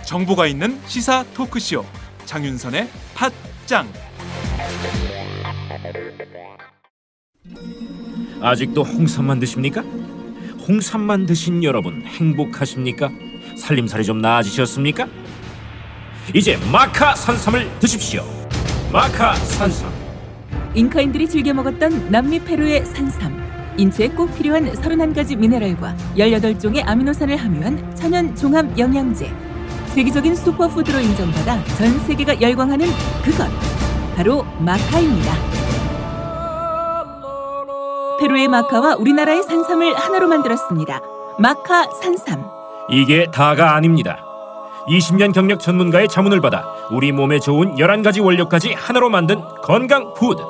정보가 있는 시사 토크쇼 장윤선의 팟짱. 아직도 홍삼만 드십니까? 홍삼만 드신 여러분 행복하십니까? 살림살이 좀 나아지셨습니까? 이제 마카 산삼을 드십시오. 마카 산삼. 잉카인들이 즐겨 먹었던 남미 페루의 산삼. 인체에 꼭 필요한 31가지 미네랄과 18종의 아미노산을 함유한 천연 종합 영양제. 세계적인 슈퍼푸드로 인정받아 전 세계가 열광하는 그것 바로 마카입니다. 페루의 마카와 우리나라의 산삼을 하나로 만들었습니다. 마카 산삼. 이게 다가 아닙니다. 20년 경력 전문가의 자문을 받아 우리 몸에 좋은 11가지 원료까지 하나로 만든 건강 푸드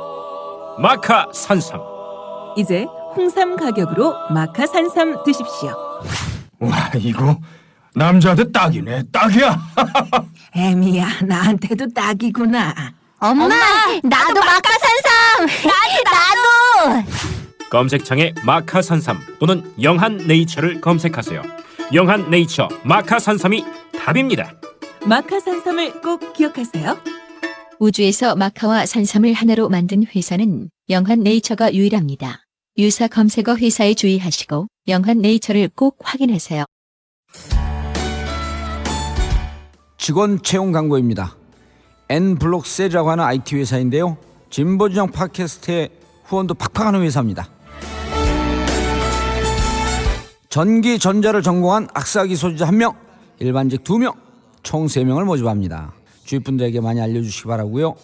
마카 산삼. 이제 홍삼 가격으로 마카 산삼 드십시오. 와, 이거 남자한테 딱이네. 딱이야. 애미야, 나한테도 딱이구나. 엄마, 나도 마카산삼. 나도. 검색창에 마카 산삼 또는 영한 네이처를 검색하세요. 영한 네이처 마카 산삼이 답입니다. 마카 산삼을 꼭 기억하세요. 우주에서 마카와 산삼을 하나로 만든 회사는 영한 네이처가 유일합니다. 유사 검색어 회사에 주의하시고 영한 네이처를 꼭 확인하세요. 직원 채용 광고입니다. N블록셀이라고 하는 IT 회사인데요. 진보진영 팟캐스트에 후원도 팍팍 하는 회사입니다. 전기 전자를 전공한 악사기 소지자 1명, 일반직 2명, 총 3명을 모집합니다. 주위 분들에게 많이 알려주시기 바라고요.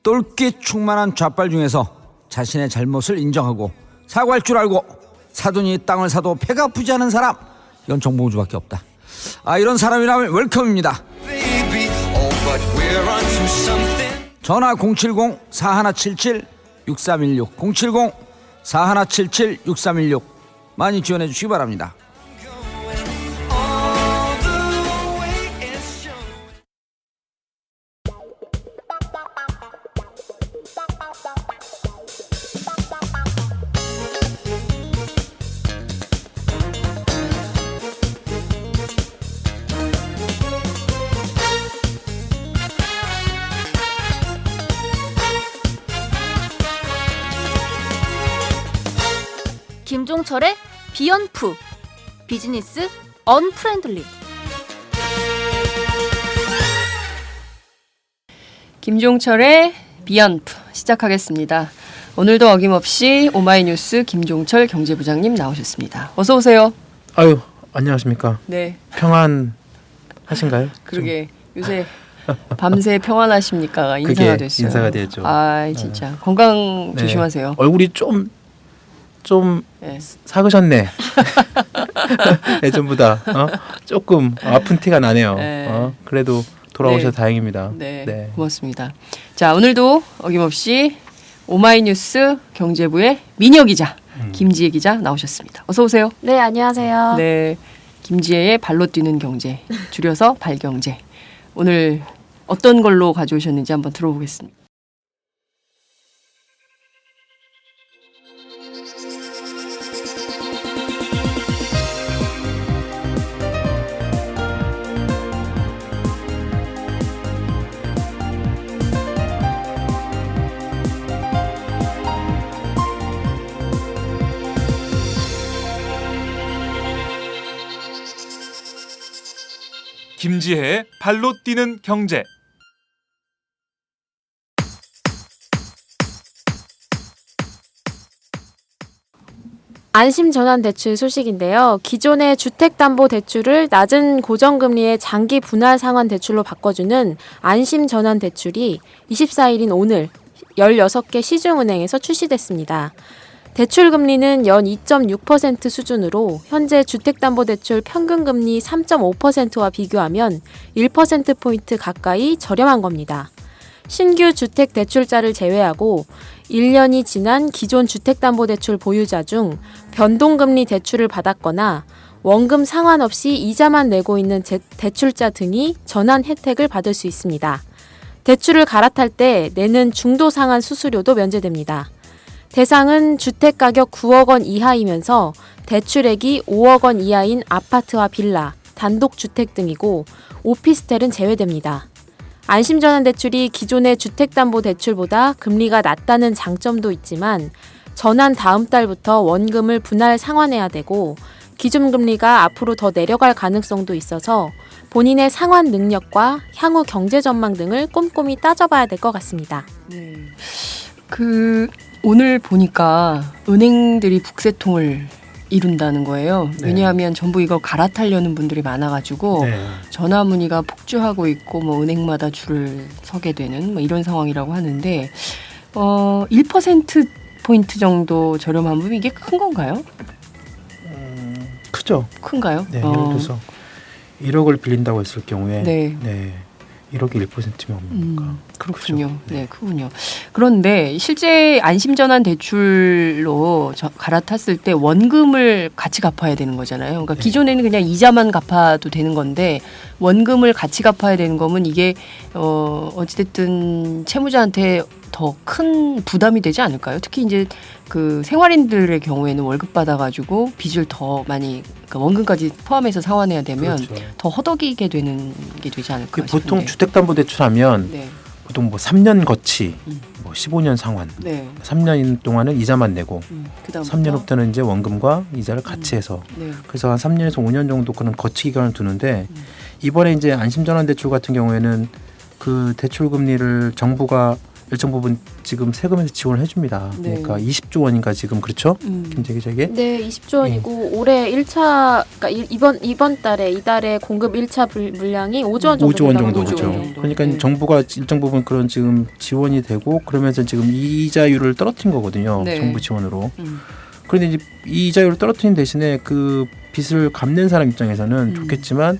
똘끼 충만한 좌빨 중에서 자신의 잘못을 인정하고 사과할 줄 알고 사돈이 땅을 사도 배가 아프지 않은 사람, 이건 정봉주밖에 없다. 이런 사람이라면 웰컴입니다. 전화 070-4177-6316 070-4177-6316 많이 지원해 주시기 바랍니다. 김종철의 비언프 비즈니스 언프렌들리. 김종철의 비언프 시작하겠습니다. 오늘도 어김없이 오마이뉴스 김종철 경제부장님 나오셨습니다. 어서 오세요. 아유, 안녕하십니까. 네. 평안하신가요? 그러게 요새 밤새 평안하십니까? 인사가 됐어요. 인사가 되죠. 진짜 건강 네. 조심하세요. 얼굴이 좀 네. 사그셨네. 예전보다 조금 아픈 티가 나네요. 네. 그래도 돌아오셔서 네. 다행입니다. 네, 고맙습니다. 자, 오늘도 어김없이 오마이뉴스 경제부의 민혁 기자, 김지혜 기자 나오셨습니다. 어서 오세요. 네, 안녕하세요. 네, 김지혜의 발로 뛰는 경제, 줄여서 발경제. 오늘 어떤 걸로 가져오셨는지 한번 들어보겠습니다. 김지혜의 발로 뛰는 경제. 안심전환대출 소식인데요. 기존의 주택담보대출을 낮은 고정금리의 장기 분할 상환 대출로 바꿔주는 안심전환대출이 24일인 오늘 16개 시중은행에서 출시됐습니다. 대출금리는 연 2.6% 수준으로 현재 주택담보대출 평균금리 3.5%와 비교하면 1%포인트 가까이 저렴한 겁니다. 신규 주택대출자를 제외하고 1년이 지난 기존 주택담보대출 보유자 중 변동금리 대출을 받았거나 원금 상환없이 이자만 내고 있는 대출자 등이 전환 혜택을 받을 수 있습니다. 대출을 갈아탈 때 내는 중도 상환 수수료도 면제됩니다. 대상은 주택가격 9억 원 이하이면서 대출액이 5억 원 이하인 아파트와 빌라, 단독주택 등이고 오피스텔은 제외됩니다. 안심전환대출이 기존의 주택담보대출보다 금리가 낮다는 장점도 있지만 전환 다음 달부터 원금을 분할 상환해야 되고 기준 금리가 앞으로 더 내려갈 가능성도 있어서 본인의 상환 능력과 향후 경제 전망 등을 꼼꼼히 따져봐야 될 것 같습니다. 네. 오늘 보니까 은행들이 북새통을 이룬다는 거예요. 네. 왜냐하면 전부 이거 갈아타려는 분들이 많아가지고 네. 전화 문의가 폭주하고 있고 뭐 은행마다 줄을 서게 되는 뭐 이런 상황이라고 하는데 1% 포인트 정도 저렴한 부분 이게 큰 건가요? 크죠. 큰가요? 네, 예를 들어서 1억을 빌린다고 했을 경우에 네. 1억이 1%면 뭡니까? 그렇군요. 그렇죠. 네, 크군요. 그런데 실제 안심전환 대출로 갈아탔을 때 원금을 같이 갚아야 되는 거잖아요. 그러니까 네. 기존에는 그냥 이자만 갚아도 되는 건데 원금을 같이 갚아야 되는 거면 이게 어찌됐든 채무자한테 더 큰 부담이 되지 않을까요? 특히 이제 그 생활인들의 경우에는 월급 받아가지고 빚을 더 많이 그러니까 원금까지 포함해서 상환해야 되면 그렇죠. 더 허덕이게 되는 게 되지 않을까 보통 싶은데. 주택담보대출하면 네. 보통 뭐 3년 거치, 뭐 15년 상환, 네. 3년 동안은 이자만 내고 그다음부터 3년부터는 이제 원금과 이자를 같이 해서 네. 그래서 한 3년에서 5년 정도 그런 거치 기간을 두는데 이번에 이제 안심전환대출 같은 경우에는 그 대출 금리를 정부가 일정 부분 지금 세금에서 지원을 해줍니다. 네. 그러니까 20조 원인가 지금 그렇죠? 김재 기자에게? 네, 20조 원이고 올해 1차 그러니까 이번 달에 이달에 공급 1차 물량이 5조 원 정도 5조 원 정도 된다고 그렇죠. 하더라고요. 그러니까 네. 정부가 일정 부분 그런 지금 지원이 되고 그러면서 지금 이자율을 떨어뜨린 거거든요. 네. 정부 지원으로. 그런데 이제 이자율을 떨어뜨린 대신에 그 빚을 갚는 사람 입장에서는 좋겠지만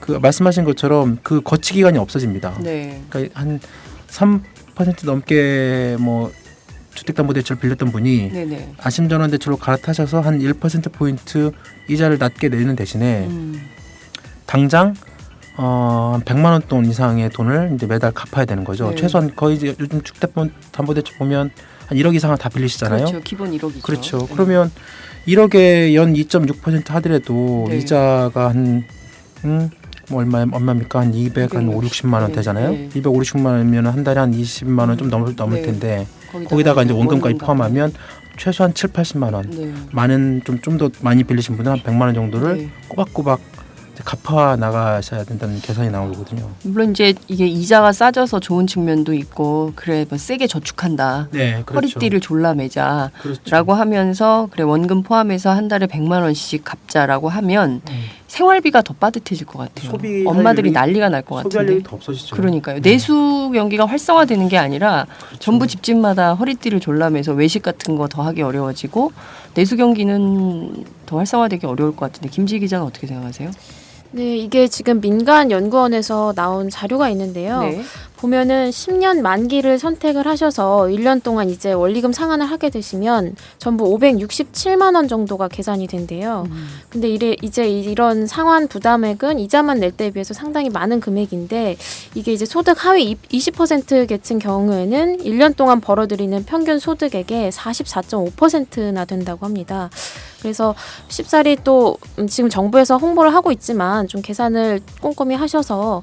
그 말씀하신 것처럼 그 거치 기간이 없어집니다. 네. 그러니까 한 3% 넘게 뭐 주택담보대출을 빌렸던 분이 네네. 안심전환대출로 갈아타셔서 한 1% 포인트 이자를 낮게 내는 대신에 당장 100만 원 돈 이상의 돈을 이제 매달 갚아야 되는 거죠. 네. 최소한 거의 이제 요즘 주택담보대출 보면 한 1억 이상은 다 빌리시잖아요. 그렇죠. 기본 1억이죠. 그렇죠. 그러면 1억에 연 2.6% 하더라도 네. 이자가 한 뭐 얼마입니까? 한 200, 한 5, 60만 원 되잖아요. 네. 200, 5, 60만 원이면 한 달에 한 20만 원 좀 넘을 네. 텐데 거기다가 이제 원금까지 포함하면 최소한 7, 80만 원. 네. 많은 좀 더 많이 빌리신 분은 한 100만 원 정도를 네. 꼬박꼬박 이제 갚아 나가셔야 된다는 계산이 나오거든요. 물론 이제 이게 이자가 싸져서 좋은 측면도 있고 그래 뭐 세게 저축한다. 네, 그렇죠. 허리띠를 졸라매자라고 그렇죠. 하면서 그래 원금 포함해서 한 달에 100만 원씩 갚자라고 하면 생활비가 더 빠듯해질 것 같아요. 소비할 엄마들이 일이- 난리가 날 것 소비할 같은데. 일이 더 없어지죠. 그러니까요. 내수 경기가 활성화되는 게 아니라 전부 집집마다 허리띠를 졸라매서 외식 같은 거 더 하기 어려워지고 내수 경기는 더 활성화되기 어려울 것 같은데 김지 기자는 어떻게 생각하세요? 네, 이게 지금 민간연구원에서 나온 자료가 있는데요. 네. 보면은 10년 만기를 선택을 하셔서 1년 동안 이제 원리금 상환을 하게 되시면 전부 567만 원 정도가 계산이 된대요. 근데 이제 이런 상환 부담액은 이자만 낼 때에 비해서 상당히 많은 금액인데 이게 이제 소득 하위 20% 계층 경우에는 1년 동안 벌어들이는 평균 소득액의 44.5%나 된다고 합니다. 그래서 쉽사리 또 지금 정부에서 홍보를 하고 있지만 좀 계산을 꼼꼼히 하셔서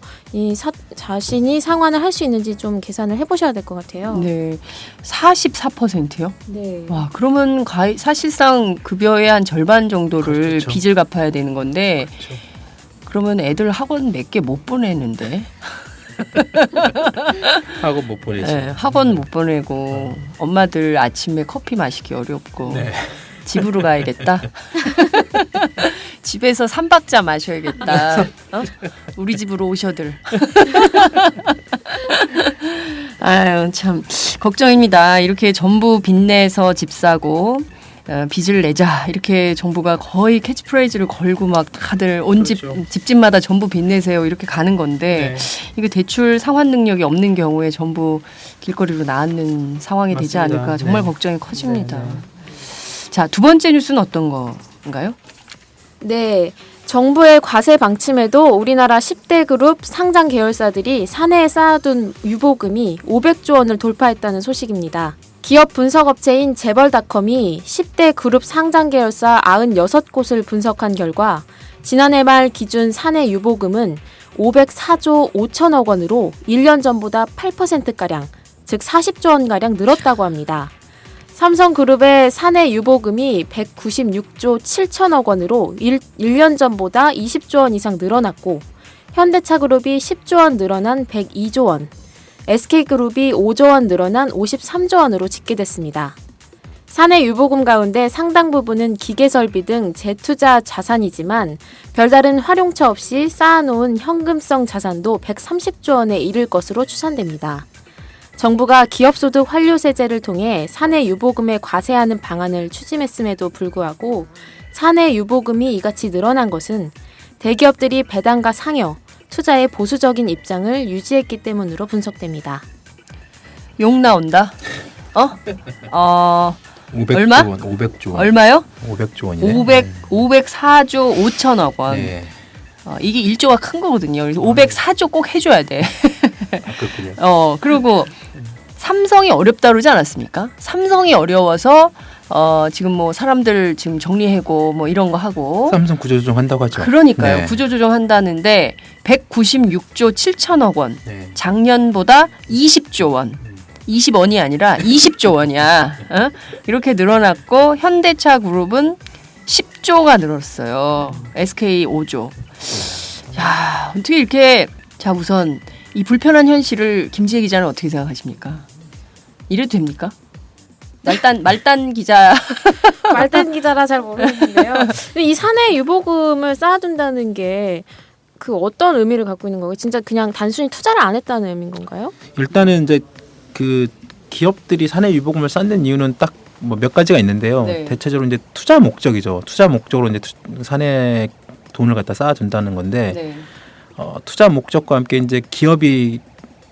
자신이 상환을 할 수 있는지 좀 계산을 해보셔야 될 것 같아요. 네, 44%요? 네. 와, 그러면 사실상 급여의 한 절반 정도를 그렇죠. 빚을 갚아야 되는 건데 그렇죠. 그러면 애들 학원 몇 개 못 보내는데 학원 못 보내지. 네, 학원 못 보내고 엄마들 아침에 커피 마시기 어렵고 네. 집으로 가야겠다. 집에서 3박자 마셔야겠다. 어? 우리 집으로 오셔들. 아유 참 걱정입니다. 이렇게 전부 빚내서 집 사고 빚을 내자 이렇게 정부가 거의 캐치프레이즈를 걸고 막 다들 온 그렇죠. 집집마다 전부 빚내세요 이렇게 가는 건데 이게 대출 상환 능력이 없는 경우에 전부 길거리로 나앉는 상황이 되지 맞습니다. 않을까 정말 네. 걱정이 커집니다. 네, 네. 자, 두 번째 뉴스는 어떤 건가요? 네. 정부의 과세 방침에도 우리나라 10대 그룹 상장 계열사들이 사내에 쌓아둔 유보금이 500조 원을 돌파했다는 소식입니다. 기업 분석업체인 재벌닷컴이 10대 그룹 상장 계열사 96곳을 분석한 결과 지난해 말 기준 사내 유보금은 504조 5천억 원으로 1년 전보다 8%가량, 즉 40조 원가량 늘었다고 합니다. 삼성그룹의 사내 유보금이 196조 7천억 원으로 1년 전보다 20조 원 이상 늘어났고 현대차그룹이 10조 원 늘어난 102조 원, SK그룹이 5조 원 늘어난 53조 원으로 집계됐습니다. 사내 유보금 가운데 상당 부분은 기계설비 등 재투자 자산이지만 별다른 활용처 없이 쌓아놓은 현금성 자산도 130조 원에 이를 것으로 추산됩니다. 정부가 기업소득 환류세제를 통해 사내 유보금에 과세하는 방안을 추진했음에도 불구하고 사내 유보금이 이같이 늘어난 것은 대기업들이 배당과 상여, 투자에 보수적인 입장을 유지했기 때문으로 분석됩니다. 욕 나온다. 500조 얼마? 원, 500조 원. 얼마요? 500조 원이네. 504조 5천억 원. 네. 이게 1조가 큰 거거든요. 그래서 504조 꼭 해줘야 돼. 그렇군요. 그리고 삼성이 어렵다 그러지 않았습니까? 삼성이 어려워서 지금 뭐 사람들 지금 정리하고 뭐 이런 거 하고 삼성 구조조정 한다고 하죠. 그러니까요. 네. 구조조정 한다는데 196조 7천억 원. 네. 작년보다 20조 원. 20원이 아니라 20조 원이야. 이렇게 늘어났고 현대차 그룹은 10조가 늘었어요. SK 5조. 야, 어떻게 이렇게 자 우선 이 불편한 현실을 김지혜 기자는 어떻게 생각하십니까? 이래도 됩니까? 말단 기자. 말단 기자라 잘 모르겠는데요. 이 사내 유보금을 쌓아둔다는 게 그 어떤 의미를 갖고 있는 거예요? 진짜 그냥 단순히 투자를 안 했다는 의미인 건가요? 일단은 이제 그 기업들이 사내 유보금을 쌓는 이유는 딱 뭐 몇 가지가 있는데요. 네. 대체적으로 이제 투자 목적이죠. 투자 목적으로 이제 사내 돈을 갖다 쌓아둔다는 건데 네. 투자 목적과 함께 이제 기업이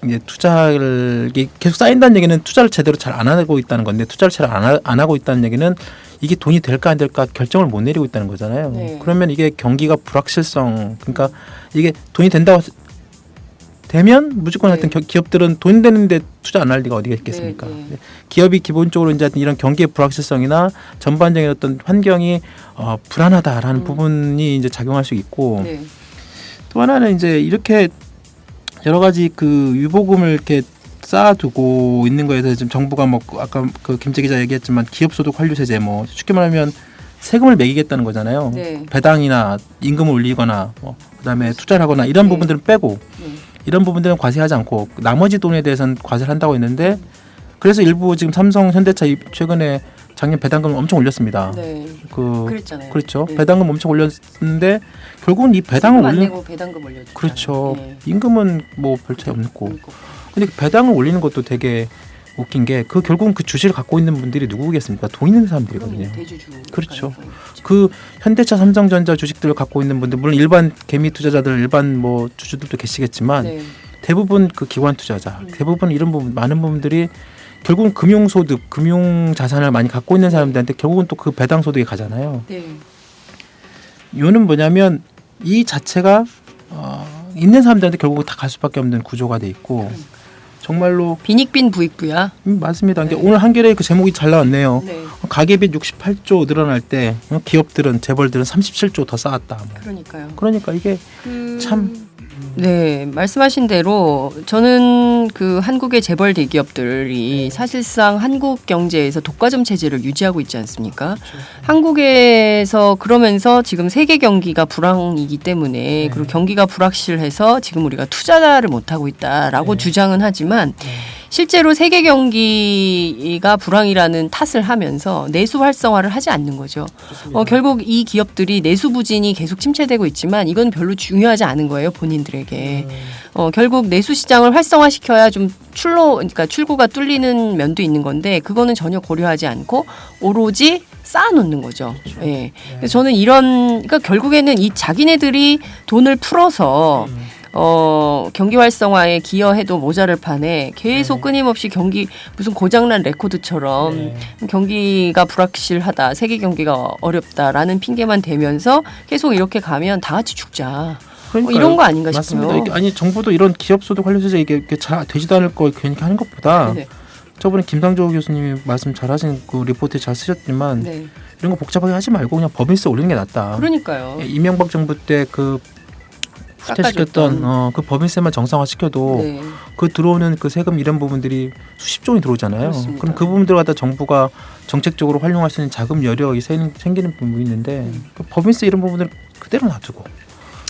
이제 투자를 이게 계속 쌓인다는 얘기는 투자를 제대로 잘 안 하고 있다는 건데 투자를 잘 안 하고 있다는 얘기는 이게 돈이 될까 안 될까 결정을 못 내리고 있다는 거잖아요. 네. 그러면 이게 경기가 불확실성 그러니까 이게 돈이 된다고 되면 무조건 하여튼 기업들은 돈 되는데 투자 안 할 리가 어디가 있겠습니까? 네. 기업이 기본적으로 이제 이런 경기의 불확실성이나 전반적인 어떤 환경이 불안하다라는 부분이 이제 작용할 수 있고 네. 또 하나는 이제 이렇게 여러 가지 그 유보금을 이렇게 쌓아두고 있는 거에 대해서 지금 정부가 뭐 아까 그 김재 기자 얘기했지만 기업소득 환류세제 뭐 쉽게 말하면 세금을 매기겠다는 거잖아요. 네. 배당이나 임금을 올리거나 뭐 그다음에 투자를 하거나 이런 부분들은 빼고 이런 부분들은 과세하지 않고 나머지 돈에 대해서는 과세를 한다고 했는데 그래서 일부 지금 삼성, 현대차 최근에 작년 배당금을 엄청 올렸습니다. 네. 그랬잖아요. 그렇죠. 네. 배당금 엄청 올렸는데 결국은 이 배당을 올리는 내고 배당금 올려주죠. 그렇죠. 네. 임금은 뭐 별 차이 없고. 근데 배당을 올리는 것도 되게 웃긴 게 그 결국은 그 주식을 갖고 있는 분들이 누구겠습니까? 돈 있는 사람들이거든요. 대주주. 그렇죠. 그 현대차, 삼성전자 주식들을 갖고 있는 분들 물론 일반 개미 투자자들 일반 뭐 주주들도 계시겠지만 네. 대부분 그 기관 투자자, 대부분 이런 부분 많은 부분들이 결국은 금융소득, 금융자산을 많이 갖고 있는 사람들한테 결국은 또 그 배당 소득이 가잖아요. 네. 이유는 뭐냐면 이 자체가 있는 사람들한테 결국 다 갈 수밖에 없는 구조가 돼 있고 정말로 빈익빈 부익부야. 맞습니다. 네. 오늘 한겨레에 그 제목이 잘 나왔네요. 네. 가계빚 68조 늘어날 때 기업들은 재벌들은 37조 더 쌓았다. 뭐. 그러니까요. 그러니까 이게 참 네, 말씀하신 대로 저는 그 한국의 재벌 대기업들이 사실상 한국 경제에서 독과점 체제를 유지하고 있지 않습니까? 한국에서 그러면서 지금 세계 경기가 불황이기 때문에 그리고 경기가 불확실해서 지금 우리가 투자를 못하고 있다라고 주장은 하지만 실제로 세계 경기가 불황이라는 탓을 하면서 내수 활성화를 하지 않는 거죠. 결국 이 기업들이 내수 부진이 계속 침체되고 있지만 이건 별로 중요하지 않은 거예요, 본인들에게. 결국 내수 시장을 활성화시켜야 좀 그러니까 출구가 뚫리는 면도 있는 건데 그거는 전혀 고려하지 않고 오로지 쌓아놓는 거죠. 그렇죠. 예. 그래서 저는 그러니까 결국에는 이 자기네들이 돈을 풀어서 경기 활성화에 기여해도 모자랄 판에 계속 끊임없이 경기 무슨 고장난 레코드처럼 경기가 불확실하다, 세계 경기가 어렵다라는 핑계만 대면서 계속 이렇게 가면 다 같이 죽자. 이런 거 아닌가 싶어요. 맞습니다. 아니 정부도 이런 기업 소득 관련해서 이게 잘 되지도 않을 거 괜히 하는 것보다 저번에 김상조 교수님이 말씀 잘하신 그 리포트에 잘 쓰셨지만 이런 거 복잡하게 하지 말고 그냥 법인세 올리는 게 낫다. 그러니까요. 이명박 정부 때 그 후퇴시켰던 그 법인세만 정상화시켜도 그 들어오는 그 세금 이런 부분들이 수십조 원이 들어오잖아요. 그렇습니다. 그럼 그 부분들을 갖다 정부가 정책적으로 활용할 수 있는 자금 여력이 생기는 부분이 있는데 그 법인세 이런 부분들 그대로 놔두고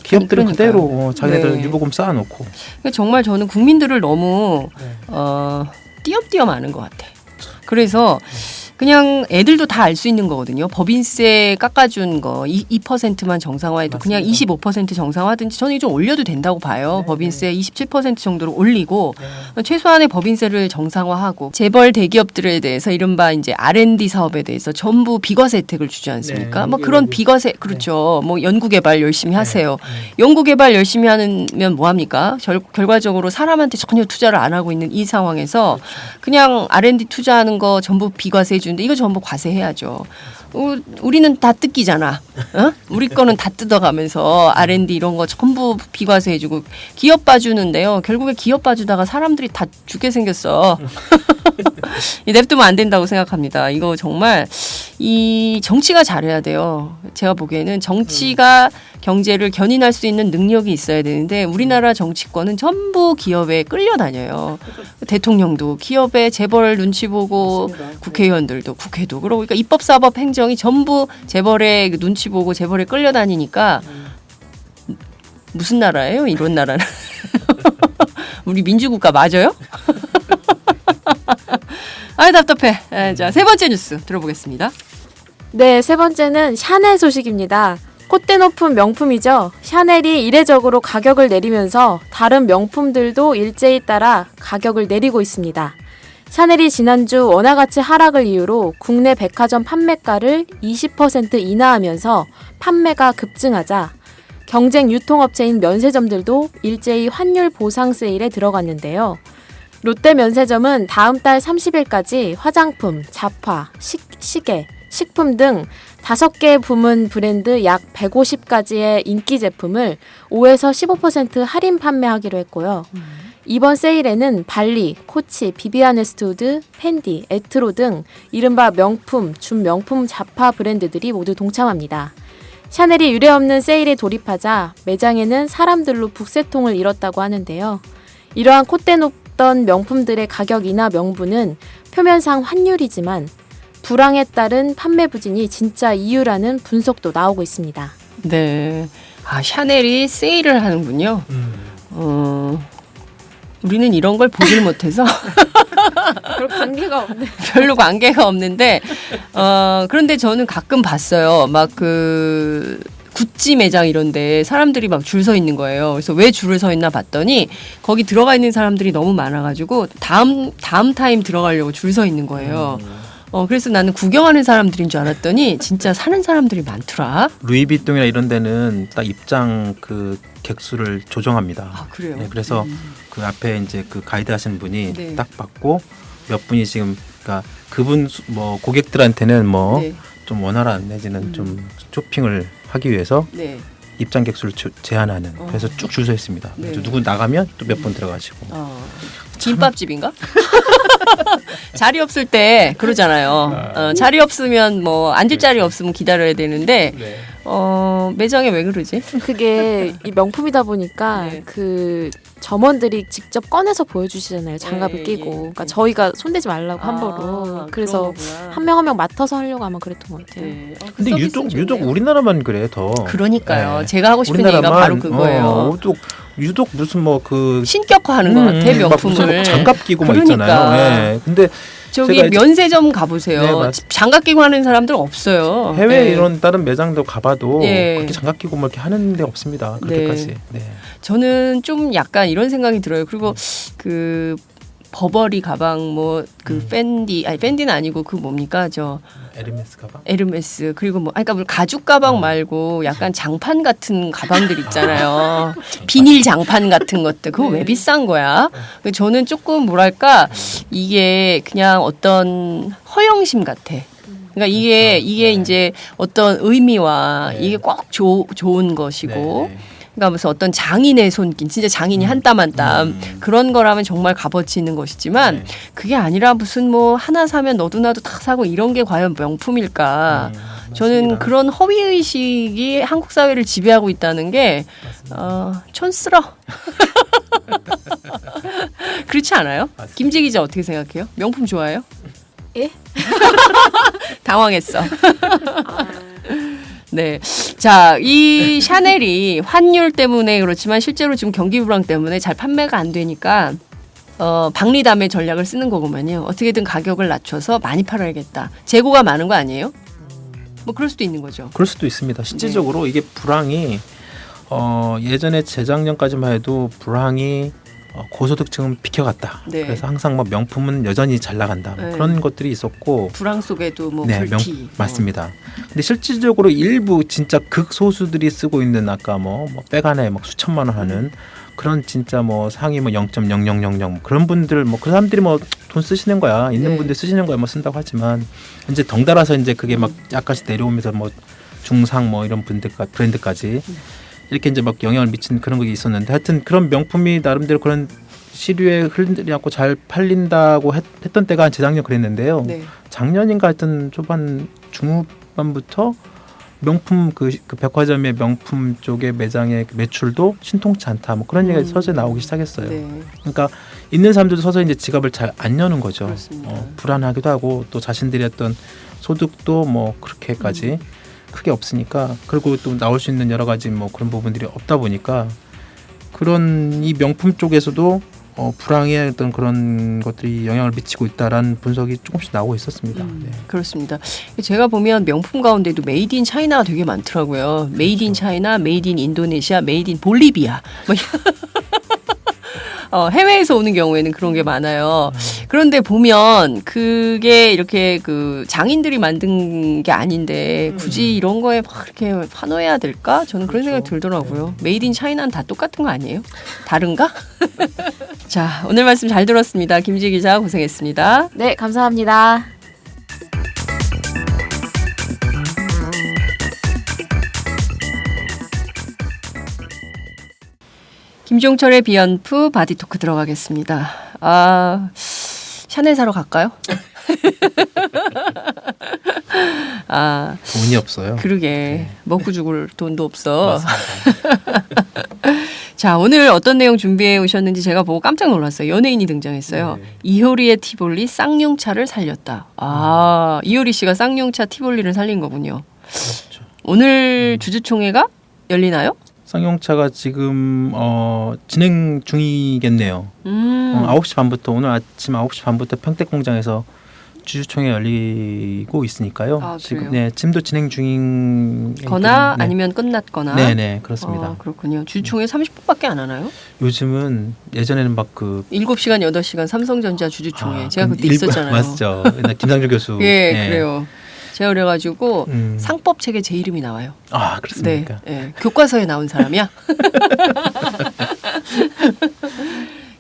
기업들은 그대로 자기네들 유보금 쌓아놓고. 정말 저는 국민들을 너무 띄엄띄엄 아는 것 같아. 그래서 그냥 애들도 다 알 수 있는 거거든요. 법인세 깎아준 거 2%만 정상화해도 그냥 25% 정상화하든지 저는 좀 올려도 된다고 봐요. 법인세 27% 정도로 올리고 최소한의 법인세를 정상화하고 재벌 대기업들에 대해서 이른바 이제 R&D 사업에 대해서 전부 비과세 혜택을 주지 않습니까? 뭐 그런 비과세 그렇죠. 뭐 연구개발 열심히 하세요. 연구개발 열심히 하면 뭐 합니까? 결과적으로 사람한테 전혀 투자를 안 하고 있는 이 상황에서 그냥 R&D 투자하는 거 전부 비과세 주는데 이거 전부 과세해야죠. 우리는 다 뜯기잖아. 우리 거는 다 뜯어가면서 R&D 이런 거 전부 비과세해주고 기업 봐주는데요. 결국에 기업 봐주다가 사람들이 다 죽게 생겼어. 냅두면 안 된다고 생각합니다. 이거 정말 이 정치가 잘해야 돼요. 제가 보기에는 정치가 경제를 견인할 수 있는 능력이 있어야 되는데 우리나라 정치권은 전부 기업에 끌려다녀요. 대통령도 기업에 재벌 눈치 보고 국회의원들도 국회도 그러고 그러니까 입법, 사법, 행정이 전부 재벌의 눈치 보고 재벌에 끌려다니니까 무슨 나라예요? 이런 나라는. 우리 민주국가 맞아요? 아이 답답해. 자, 세 번째 뉴스 들어보겠습니다. 네, 세 번째는 샤넬 소식입니다. 콧대 높은 명품이죠. 샤넬이 이례적으로 가격을 내리면서 다른 명품들도 일제히 따라 가격을 내리고 있습니다. 샤넬이 지난주 원화가치 하락을 이유로 국내 백화점 판매가를 20% 인하하면서 판매가 급증하자 경쟁 유통업체인 면세점들도 일제히 환율 보상 세일에 들어갔는데요. 롯데 면세점은 다음 달 30일까지 화장품, 잡화, 시계, 식품 등 5개 부문 브랜드 약 150가지의 인기 제품을 5에서 15% 할인 판매하기로 했고요. 이번 세일에는 발리, 코치, 비비안 웨스트우드, 펜디, 에트로 등 이른바 명품, 준명품 잡화 브랜드들이 모두 동참합니다. 샤넬이 유례없는 세일에 돌입하자 매장에는 사람들로 북새통을 이뤘다고 하는데요. 이러한 콧대 높던 명품들의 가격 인하 명분은 표면상 환율이지만 불황에 따른 판매 부진이 진짜 이유라는 분석도 나오고 있습니다. 네, 샤넬이 세일을 하는군요. 우리는 이런 걸 보질 못해서 별로 관계가 없는데 그런데 저는 가끔 봤어요. 막 그 구찌 매장 이런데 사람들이 막 줄 서 있는 거예요. 그래서 왜 줄을 서 있나 봤더니 거기 들어가 있는 사람들이 너무 많아가지고 다음 타임 들어가려고 줄 서 있는 거예요. 그래서 나는 구경하는 사람들인 줄 알았더니 진짜 사는 사람들이 많더라. 루이비통이나 이런 데는 딱 입장 그 객수를 조정합니다. 그래요? 네, 그래서 그 앞에 이제 그 가이드 하시는 분이 딱 받고 몇 분이 지금 그러니까 그분 뭐 고객들한테는 뭐 좀 원활한 내지는 좀 쇼핑을 하기 위해서 입장 객수를 제한하는 그래서 쭉 줄 서 있습니다. 그래서 누구 나가면 또 몇 분 들어가시고. 김밥집인가? 자리 없을 때 그러잖아요. 자리 없으면 뭐 앉을 자리 없으면 기다려야 되는데 매장에 왜 그러지? 그게 이 명품이다 보니까 그 점원들이 직접 꺼내서 보여주시잖아요. 장갑을 끼고. 그러니까 저희가 손대지 말라고 함부로. 그래서 한 명 한 명 맡아서 하려고 아마 그랬던 것 같아요. 근데 유독 우리나라만 그래 더. 그러니까요. 제가 하고 싶은 얘기가 바로 그거예요. 유독 무슨 뭐 그 신격화하는 것 같아 명품을. 장갑 끼고 막 있잖아요. 근데 저기 면세점 가보세요. 장갑 끼고 하는 사람들 없어요. 해외 이런 다른 매장도 가봐도 그렇게 장갑 끼고 뭐 이렇게 하는 데 없습니다. 그렇게까지. 저는 좀 약간 이런 생각이 들어요. 그리고 그 버버리 가방 뭐 그 펜디는 아니고 그 뭡니까 에르메스 가방? 에르메스 그리고 뭐 그러니까 가죽 가방 말고 약간 장판 같은 가방들 있잖아요. 비닐 장판 같은 것들 그거 왜 비싼 거야? 저는 조금 뭐랄까 이게 그냥 어떤 허영심 같아. 그러니까 이게 이제 어떤 의미와 이게 꼭 좋은 것이고. 그러니까 무슨 어떤 장인의 손길, 진짜 장인이 한 땀 한 땀 그런 거라면 정말 값어치 있는 것이지만 그게 아니라 무슨 뭐 하나 사면 너도 나도 다 사고 이런 게 과연 명품일까? 저는 그런 허위 의식이 한국 사회를 지배하고 있다는 게 촌스러. 그렇지 않아요? 김재 기자 어떻게 생각해요? 명품 좋아해요? 예? 당황했어. 네. 자, 이 샤넬이 환율 때문에 그렇지만 실제로 지금 경기 불황 때문에 잘 판매가 안 되니까 박리담의 전략을 쓰는 거구만요. 어떻게든 가격을 낮춰서 많이 팔아야겠다. 재고가 많은 거 아니에요? 뭐 그럴 수도 있는 거죠. 그럴 수도 있습니다. 실질적으로 이게 불황이 예전에 재작년까지만 해도 불황이 고소득층은 비켜갔다. 네. 그래서 항상 뭐 명품은 여전히 잘 나간다. 뭐 그런 것들이 있었고 불황 속에도 뭐 불티. 맞습니다. 근데 실질적으로 일부 진짜 극소수들이 쓰고 있는 아까 뭐 백안에 막 수천만 원 하는 그런 진짜 뭐 상위 뭐 0.0000 그런 분들 뭐 그 사람들이 뭐 돈 쓰시는 거야. 있는 분들 쓰시는 거야. 뭐 쓴다고 하지만 이제 덩달아서 이제 그게 막 약간씩 내려오면서 뭐 중상 뭐 이런 분들까 브랜드까지 이렇게 이제 막 영향을 미친 그런 게 있었는데 하여튼 그런 명품이 나름대로 그런 시류에 흐르지 않고 잘 팔린다고 했던 때가 재작년 그랬는데요. 네. 작년인가 하여튼 초반 중후반부터 명품 그 백화점의 명품 쪽의 매장의 매출도 신통치 않다. 뭐 그런 얘기가 서서히 나오기 시작했어요. 네. 그러니까 있는 사람들도 서서히 이제 지갑을 잘 안 여는 거죠. 그렇습니다. 불안하기도 하고 또 자신들의 어떤 소득도 뭐 그렇게까지 크게 없으니까 그리고 또 나올 수 있는 여러 가지 뭐 그런 부분들이 없다 보니까 그런 이 명품 쪽에서도 불황의 어떤 그런 것들이 영향을 미치고 있다라는 분석이 조금씩 나오고 있었습니다. 네. 그렇습니다. 제가 보면 명품 가운데도 메이드 인 차이나가 되게 많더라고요. 메이드 인 차이나, 메이드 인 인도네시아, 메이드 인 볼리비아. 해외에서 오는 경우에는 그런 게 많아요. 그런데 보면 그게 이렇게 그 장인들이 만든 게 아닌데 굳이 이런 거에 막 이렇게 환호해야 될까? 저는 그런 생각이 들더라고요. 메이드 인 차이나는 다 똑같은 거 아니에요? 다른가? 자, 오늘 말씀 잘 들었습니다. 김지 기자 고생했습니다. 네, 감사합니다. 김종철의 비언프 바디토크 들어가겠습니다. 샤넬 사러 갈까요? 돈이 없어요. 그러게. 네. 먹고 죽을 돈도 없어. 맞습니다. 자, 오늘 어떤 내용 준비해 오셨는지 제가 보고 깜짝 놀랐어요. 연예인이 등장했어요. 네. 이효리의 티볼리 쌍용차를 살렸다. 이효리 씨가 쌍용차 티볼리를 살린 거군요. 그렇죠. 오늘 주주총회가 열리나요? 쌍용차가 지금 진행 중이겠네요. 9시 반부터 오늘 아침 9시 반부터 평택공장에서 주주총회 열리고 있으니까요. 지금 지금도 진행 중인거나 아니면 끝났거나. 네네 그렇습니다. 그렇군요. 주주총회 30분밖에 안 하나요? 요즘은 예전에는 막 7시간 8시간 삼성전자 주주총회 제가 그때 있었잖아요. 맞죠. 김상조 교수. 예, 네. 그래요. 제가 그래가지고 상법 책에 제 이름이 나와요. 그렇습니까? 네. 교과서에 나온 사람이야.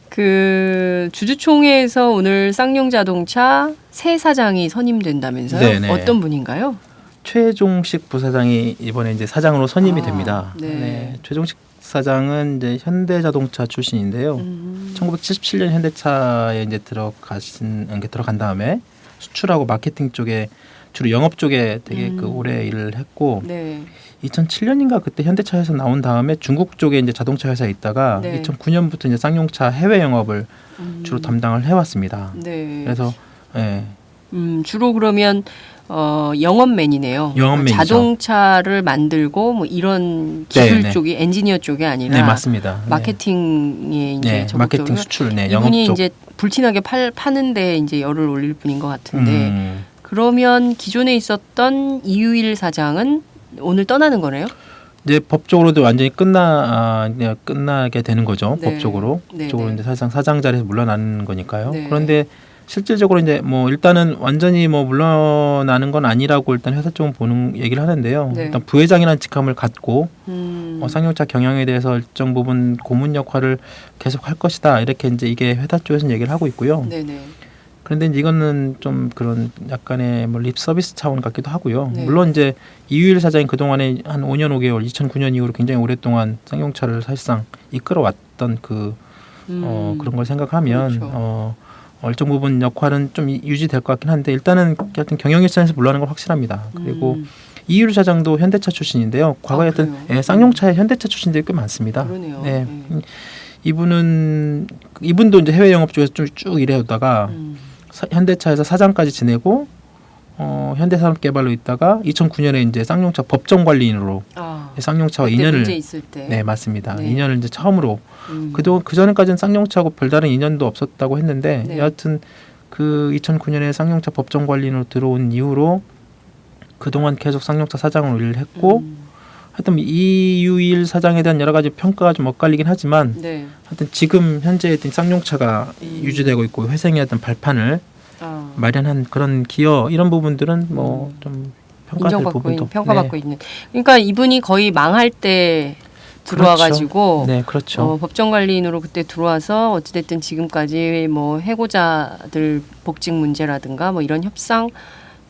그 주주총회에서 오늘 쌍용자동차 새 사장이 선임된다면서요? 네네. 어떤 분인가요? 최종식 부사장이 이번에 이제 사장으로 선임이 됩니다. 네. 최종식 사장은 이제 현대자동차 출신인데요. 1977년 현대차에 이제 들어간 다음에 수출하고 마케팅 쪽에 주로 영업 쪽에 되게 오래 일을 했고 2007년인가 그때 현대차에서 나온 다음에 중국 쪽에 이제 자동차 회사에 있다가 2009년부터 이제 쌍용차 해외 영업을 주로 담당을 해왔습니다. 그래서 주로 그러면 영업맨이네요. 영업맨이죠. 자동차를 만들고 뭐 이런 기술 쪽이 엔지니어 쪽이 아니라 맞습니다. 마케팅에 이제 마케팅 수출, 이분이 영업 쪽. 이제 불티나게 파는데 이제 열을 올릴 분인 것 같은데 그러면 기존에 있었던 이유일 사장은 오늘 떠나는 거네요? 이제 법적으로도 완전히 끝나게 되는 거죠. 법적으로. 법적으로 이제 사장 자리에서 물러나는 거니까요. 그런데 실질적으로 이제 뭐 일단은 완전히 뭐 물러나는 건 아니라고 일단 회사 쪽은 보는 얘기를 하는데요. 네. 일단 부회장이라는 직함을 갖고 쌍용차 경영에 대해서 일정 부분 고문 역할을 계속 할 것이다. 이렇게 이제 이게 회사 쪽에서는 얘기를 하고 있고요. 네네. 그런데 이제 이거는 좀 그런 약간의 뭐 립 서비스 차원 같기도 하고요. 네. 물론 이제 이유일 사장이 그 동안에 한 5년 5개월, 2009년 이후로 굉장히 오랫동안 쌍용차를 사실상 이끌어왔던 그런 걸 생각하면 그렇죠. 일정 부분 역할은 좀 유지될 것 같긴 한데 일단은 하여튼 경영 일선에서 물러나는 건 확실합니다. 그리고 이유일 사장도 현대차 출신인데요. 과거에 하여튼 쌍용차의 현대차 출신들이 꽤 많습니다. 그러네요. 네. 이분도 이제 해외 영업 쪽에서 쭉 일해오다가 현대차에서 사장까지 지내고 현대산업개발로 있다가 2009년에 이제 쌍용차 법정관리인으로 쌍용차와 그때 2년을 문제 있을 때. 네 맞습니다. 네. 2년을 이제 처음으로 그 전에까지는 쌍용차하고 별다른 인연도 없었다고 했는데 네. 여하튼 그 2009년에 쌍용차 법정관리인으로 들어온 이후로 그동안 계속 쌍용차 사장으로 일을 했고 하여튼 이유일 사장에 대한 여러 가지 평가가 좀 엇갈리긴 하지만 네. 하여튼 지금 현재 쌍용차가 유지되고 있고 회생의 어떤 발판을 마련한 그런 기여 이런 부분들은 뭐 좀 평가받고 있는. 그러니까 이분이 거의 망할 때 들어와가지고 네, 그렇죠. 법정관리인으로 그때 들어와서 어찌됐든 지금까지 뭐 해고자들 복직 문제라든가 뭐 이런 협상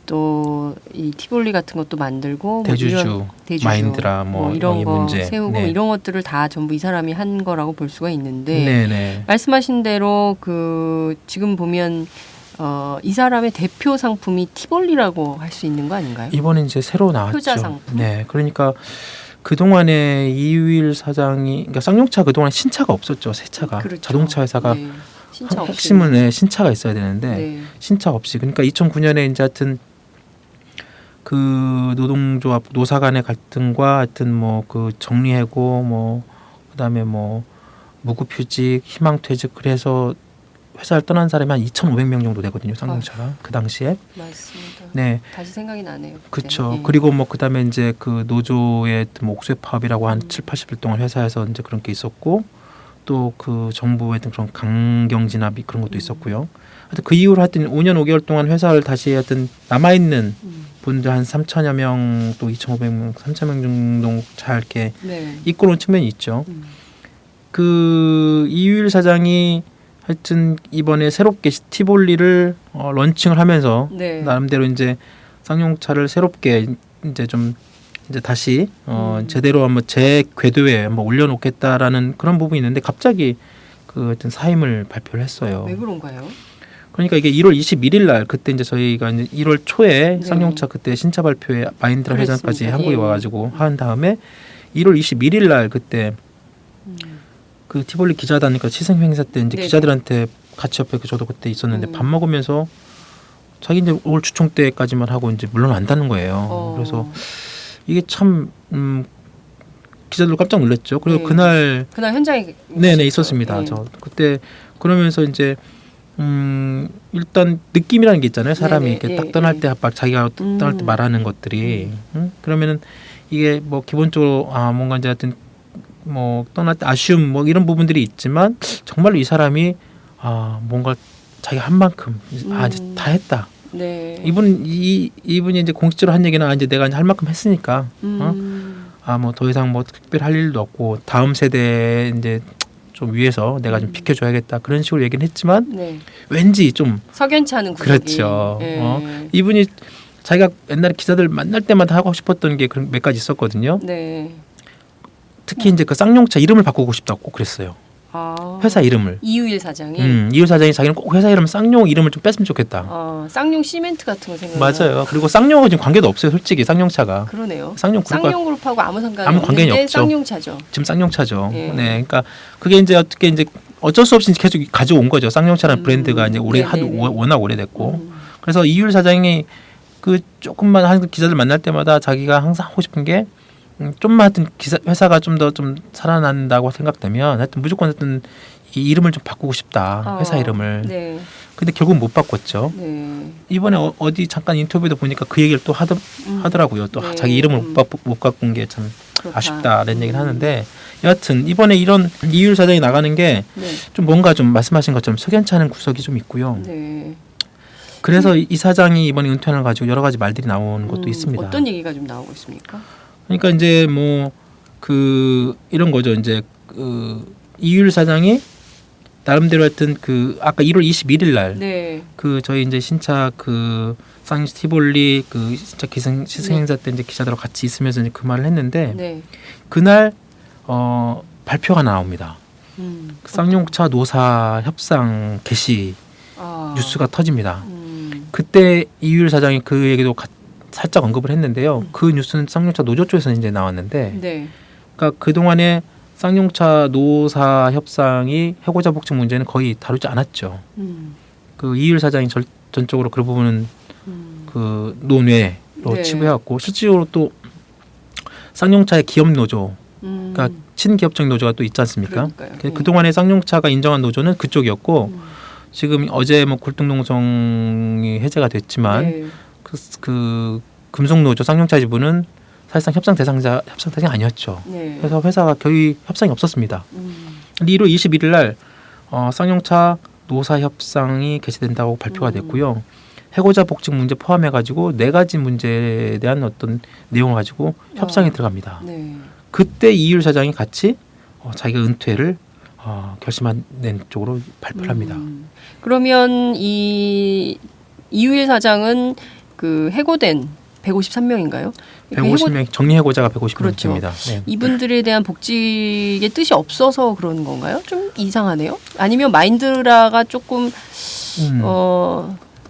또 이 티볼리 같은 것도 만들고 대주주 마인드라 뭐 이런 거 문제. 세우고 네. 이런 것들을 다 전부 이 사람이 한 거라고 볼 수가 있는데 네네. 말씀하신 대로 그 지금 보면 이 사람의 대표 상품이 티볼리라고 할 수 있는 거 아닌가요? 이번에 이제 새로 나왔죠. 효자 상품. 네, 그러니까 그 동안에 이유일 사장이 그러니까 쌍용차 그 동안 신차가 없었죠. 새 차가 그렇죠. 자동차 회사가 네. 신차 없이. 핵심은 네, 신차가 있어야 되는데 네. 신차 없이 그러니까 2009년에 이제 하여튼 그 노동조합 노사 간의 갈등과 하여튼 뭐 그 정리해고 뭐 그다음에 뭐 무급휴직 희망퇴직 그래서 회사를 떠난 사람이 한 2,500명 정도 되거든요. 쌍용차가 그 당시에. 맞습니다. 네. 다시 생각이 나네요. 그렇죠. 네. 그리고 뭐 그다음에 이제 그 노조의 뭐 옥새 파업이라고 한 7, 80일 동안 회사에서 이제 그런 게 있었고 또 그 정부의 그런 강경 진압이 그런 것도 있었고요. 하여튼 그 이후로 하여튼 5년 5개월 동안 회사를 다시 하여튼 남아 있는 분들 한 3천여 명 또 2,500명, 3,000명 정도 잘 이렇게 네. 이끌어온 측면이 있죠. 그 이유일 사장이 하여튼 이번에 새롭게 티볼리를 런칭을 하면서 네. 나름대로 이제 쌍용차를 새롭게 이제 좀 이제 다시 제대로 한번 제 궤도에 한번 올려놓겠다라는 그런 부분이 있는데 갑자기 그 하여튼 사임을 발표를 했어요. 왜 그런가요? 그러니까 이게 1월 21일 날 그때 이제 저희가 이제 1월 초에 네. 쌍용차 그때 신차 발표에 마인드라 회장까지 그랬습니다. 한국에 예. 와가지고 한 다음에 1월 21일 날 그때 그 티볼리 기자단 그러니까 시승 행사 때 이제 네네. 기자들한테 같이 옆에 저도 그때 있었는데 밥 먹으면서 자기 이제 올 주총 때까지만 하고 이제 물러난다는 거예요. 그래서 이게 참 기자들 깜짝 놀랐죠. 그리고 네. 그날 현장에 네네 있었습니다. 네. 저 그때 그러면서 이제 일단 느낌이라는 게 있잖아요. 사람이 네네. 이렇게 예, 딱 떠날 예. 때 막 자기가 떠날 때 말하는 것들이 그러면은 이게 뭐 기본적으로 뭔가 이제 하여튼 뭐 떠날 때 아쉬움 뭐 이런 부분들이 있지만 정말로 이 사람이 뭔가 자기가 한 만큼 이제 다 했다. 네. 이분이 이제 공식적으로 한 얘기는 이제 내가 이제 할 만큼 했으니까 뭐 더 이상 뭐 특별히 할 일도 없고 다음 세대 이제 좀 위해서 내가 좀 비켜줘야겠다 그런 식으로 얘기는 했지만 네. 왠지 좀 석연치 않은 구석이. 그렇죠. 네. 이분이 자기가 옛날에 기자들 만날 때마다 하고 싶었던 게 몇 가지 있었거든요. 네. 특히 이제 그 쌍용차 이름을 바꾸고 싶다고 꼭 그랬어요. 회사 이름을. 이유일 사장이. 이유 사장이 자기는 꼭 회사 이름 쌍용 이름을 좀 뺐으면 좋겠다. 쌍용 시멘트 같은 거 생각나요. 맞아요. 그리고 쌍용하고 지금 관계도 없어요. 솔직히 쌍용차가. 그러네요. 쌍용그룹하고 아무 상관이 아무 관계는 없는데 없죠. 쌍용차죠. 지금 쌍용차죠. 예. 네, 그러니까 그게 이제 어떻게 이제 어쩔 수 없이 계속 가져온 거죠. 쌍용차라는 브랜드가 이제 워낙 오래됐고. 그래서 이율 사장이 그 조금만 한 기자들 만날 때마다 자기가 항상 하고 싶은 게 좀만 하여튼 회사가 좀 더 좀 살아난다고 생각되면 하여튼 무조건 하여튼 이 이름을 좀 바꾸고 싶다. 회사 이름을. 네. 근데 결국 못 바꿨죠. 네. 이번에 어디 잠깐 인터뷰도 보니까 그 얘기를 또 하더라고요. 또 네. 자기 이름을 못 바꾼 게 참 아쉽다라는 얘기를 하는데 여하튼 이번에 이런 이율 사장이 나가는 게 좀 네. 뭔가 좀 말씀하신 것처럼 석연치 않은 구석이 좀 있고요. 네. 그래서 이 사장이 이번에 은퇴를 가지고 여러 가지 말들이 나온 것도 있습니다. 어떤 얘기가 좀 나오고 있습니까? 그러니까 이제 뭐 이런 거죠. 이제 이율 사장이 나름대로 하여튼 아까 1월 21일 날 네. 저희 이제 신차 쌍용차 티볼리 신차 시승행사 때 이제 기자들하고 같이 있으면서 이제 그 말을 했는데 네. 그날 발표가 나옵니다. 쌍용차 노사 협상 개시 뉴스가 터집니다. 그때 이율 사장이 그 얘기도 살짝 언급을 했는데요. 그 뉴스는 쌍용차 노조 쪽에서 이제 나왔는데, 네. 그러니까 그 동안에 쌍용차 노사 협상이 해고자 복직 문제는 거의 다루지 않았죠. 이율 사장이 전적으로 그 부분은 논외로 네. 치부해왔고, 실질적으로 또 쌍용차의 기업 노조, 그러니까 친기업적 노조가 또 있지 않습니까? 그 동안에 쌍용차가 인정한 노조는 그쪽이었고, 지금 어제 뭐 굴뚝농성이 해제가 됐지만 네. 금속노조 쌍용차 지부는 사실상 협상 대상이 아니었죠. 네. 그래서 회사가 거의 협상이 없었습니다. 1월 21일 날 쌍용차 노사 협상이 개시된다고 발표가 됐고요. 해고자 복직 문제 포함해가지고 4가지 문제에 대한 어떤 내용을 가지고 협상에 들어갑니다. 네. 그때 이율 사장이 같이 자기가 은퇴를 결심한 쪽으로 발표를 합니다. 그러면 이 이유일 사장은 해고된 153명인가요? 150명 정리해고자가 150명입니다. 그렇죠. 네. 이분들에 대한 복직의 뜻이 없어서 그런 건가요? 좀 이상하네요. 아니면 마인드라가 조금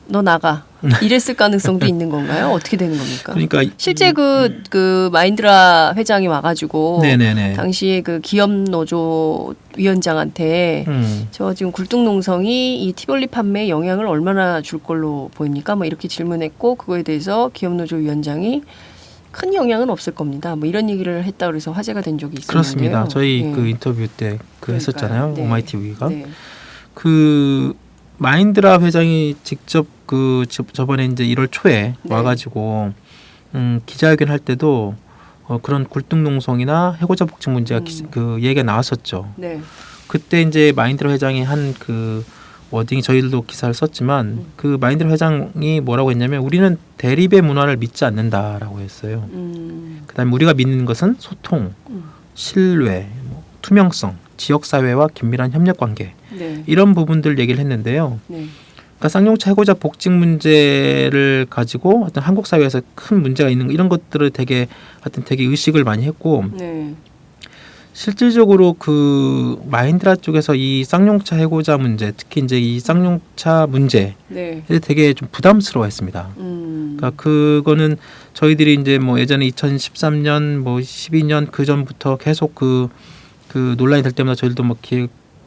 너 나가 이랬을 가능성도 있는 건가요? 어떻게 되는 겁니까? 그러니까 실제 그 마인드라 회장이 와가지고 네네네. 당시에 기업 노조 위원장한테 저 지금 굴뚝농성이 이 티볼리 판매에 영향을 얼마나 줄 걸로 보입니까? 뭐 이렇게 질문했고 그거에 대해서 기업 노조 위원장이 큰 영향은 없을 겁니다. 뭐 이런 얘기를 했다 그래서 화제가 된 적이 있었는데요. 그렇습니다. 저희 네. 인터뷰 때 했었잖아요. 네. 오마이TV가 네. 마인드라 회장이 직접 저번에 이제 1월 초에 네. 와가지고 기자회견 할 때도 그런 굴뚝농성이나 해고자 복직 문제가 얘기가 나왔었죠. 네. 그때 이제 마인드라 회장이 한 워딩이 저희들도 기사를 썼지만 마인드라 회장이 뭐라고 했냐면 우리는 대립의 문화를 믿지 않는다라고 했어요. 그다음에 우리가 믿는 것은 소통, 신뢰, 투명성, 지역사회와 긴밀한 협력관계 네. 이런 부분들 얘기를 했는데요. 네. 그러니까 쌍용차 해고자 복직 문제를 가지고 어떤 한국 사회에서 큰 문제가 있는 이런 것들을 되게 의식을 많이 했고 네. 실질적으로 마인드라 쪽에서 이 쌍용차 해고자 문제, 특히 이제 이 쌍용차 문제에 네. 되게 좀 부담스러워했습니다. 그러니까 그거는 저희들이 이제 뭐 예전에 2013년, 뭐 12년 그 전부터 계속 그 논란이 될 때마다 저희들도 뭐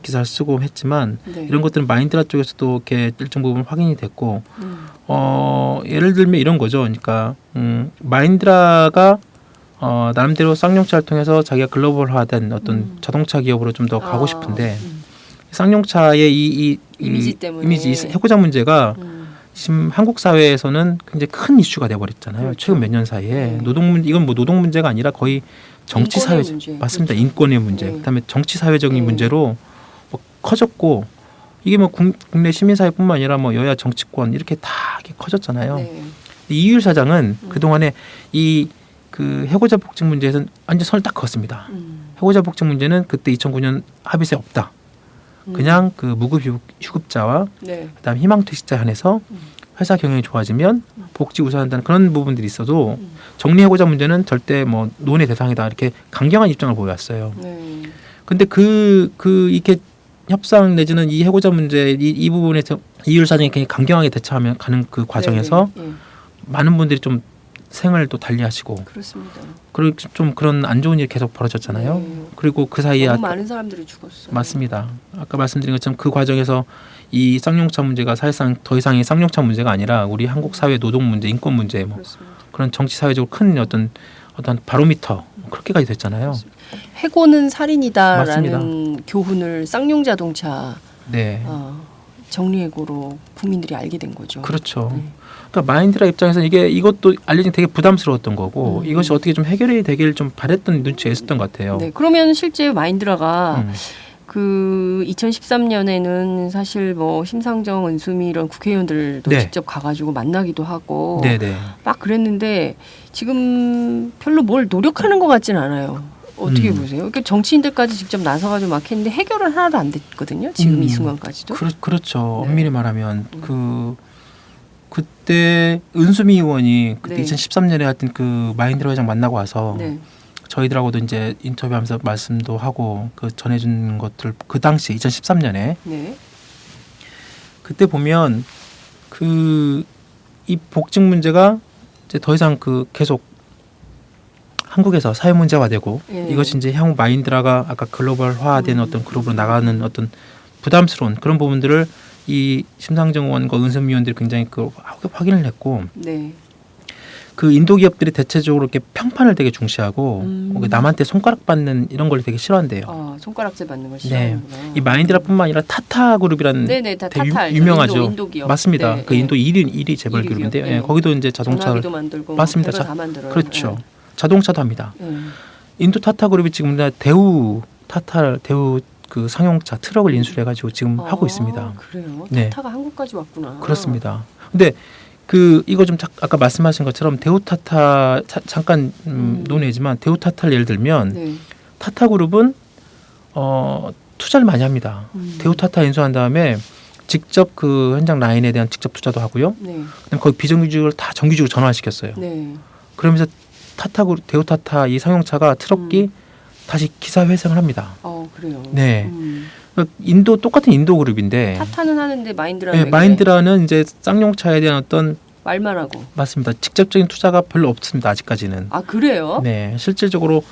기사를 쓰고 했지만 네. 이런 것들은 마인드라 쪽에서도 이렇게 일정 부분 확인이 됐고 예를 들면 이런 거죠. 그러니까 마인드라가 나름대로 쌍용차를 통해서 자기가 글로벌화된 어떤 자동차 기업으로 좀 더 가고 싶은데 쌍용차의 이 이미지 때문에 이미지 해고자 문제가 지금 한국 사회에서는 굉장히 큰 이슈가 돼버렸잖아요. 그렇죠. 최근 몇 년 사이에 네. 이건 뭐 노동 문제가 아니라 거의 정치 사회 맞습니다. 그렇죠. 인권의 문제, 네. 그다음에 정치 사회적인 네. 문제로 커졌고 이게 뭐 국내 시민사회뿐만 아니라 뭐 여야 정치권 이렇게 다 이렇게 커졌잖아요. 네. 이율 사장은 그 동안에 해고자 복직 문제에서는 완전 선을 딱 그었습니다. 해고자 복직 문제는 그때 2009년 합의세 없다. 그냥 무급 휴급자와 네. 그다음 희망퇴직자 한해서 회사 경영이 좋아지면 복지 우선한다는 그런 부분들이 있어도 정리해고자 문제는 절대 뭐 논의 대상이다 이렇게 강경한 입장을 보여왔어요. 네. 근데 이렇게 협상 내지는 이 해고자 문제 이 부분에서 이율 사장이 굉장히 강경하게 대처하면 가는 그 과정에서 네. 네. 많은 분들이 좀 생을 또 달리하시고 그렇습니다. 그리고 좀 그런 안 좋은 일이 계속 벌어졌잖아요. 네. 그리고 그 사이에 너무 많은 사람들이 죽었어요. 맞습니다. 아까 말씀드린 것처럼 그 과정에서 이 쌍용차 문제가 사실상 더 이상의 쌍용차 문제가 아니라 우리 한국 사회 노동 문제, 인권 문제 뭐 그렇습니다. 그런 정치 사회적으로 큰 어떤 바로미터 그렇게까지 됐잖아요. 해고는 살인이다라는 맞습니다. 교훈을 쌍용자동차 네. 정리해고로 국민들이 알게 된 거죠. 그렇죠. 네. 그러니까 마인드라 입장에서는 이것도 알려진 되게 부담스러웠던 거고 이것이 어떻게 좀 해결이 되길 좀 바랬던 눈치가 있었던 것 같아요. 네. 그러면 실제 마인드라가 그 2013년에는 사실 뭐 심상정, 은수미 이런 국회의원들도 네. 직접 가가지고 만나기도 하고 네네. 막 그랬는데 지금 별로 뭘 노력하는 것 같진 않아요. 어떻게 보세요? 그러니까 정치인들까지 직접 나서가지고 막 했는데 해결은 하나도 안 됐거든요. 지금 이 순간까지도. 그렇죠. 네. 엄밀히 말하면 그때 은수미 의원이 그때 네. 2013년에 하여튼 그 마인드라 회장 만나고 와서 네. 저희들하고도 이제 인터뷰하면서 말씀도 하고 그 전해준 것들 그 당시 2013년에 네. 그때 보면 이 복직 문제가 이제 더 이상 계속 한국에서 사회 문제화되고 예. 이것이 이제 향후 마인드라가 아까 글로벌화된 어떤 그룹으로 나가는 어떤 부담스러운 그런 부분들을 이 심상정 의원과 은수미 의원들이 굉장히 확인을 했고 네. 그 인도 기업들이 대체적으로 이렇게 평판을 되게 중시하고 남한테 손가락 받는 이런 걸 되게 싫어한대요. 손가락질 받는 걸 네. 싫어하는구나. 이 마인드라뿐만 아니라 타타 그룹이라는 네네, 다 되게 타타 알죠. 유명하죠. 인도 기업. 맞습니다. 네, 그 인도 1위 재벌 1위 그룹인데요. 기업, 예, 네. 거기도 이제 자동차를 전화기도 만들고 맞습니다. 별거 다 만들어요. 그렇죠. 네. 자동차도 합니다. 네. 인도 타타 그룹이 지금 대우 그 상용차 트럭을 인수해가지고 지금 하고 있습니다. 그래요? 네. 타타가 한국까지 왔구나. 그렇습니다. 근데 이거 좀 아까 말씀하신 것처럼 대우 타타 잠깐 논의지만 대우 타타를 예를 들면 네. 타타 그룹은 투자를 많이 합니다. 대우 타타 인수한 다음에 직접 그 현장 라인에 대한 직접 투자도 하고요. 네. 그다음에 거기 비정규직을 다 정규직으로 전환시켰어요. 네. 그러면서 대우 타타 이 상용차가 트럭이 다시 기사 회생을 합니다. 그래요. 네. 똑같은 인도 그룹인데 타타는 하는데 마인드라는 네, 마인드라는 이제 쌍용차에 대한 어떤 말만 하고. 맞습니다. 직접적인 투자가 별로 없습니다. 아직까지는. 아 그래요? 네, 실질적으로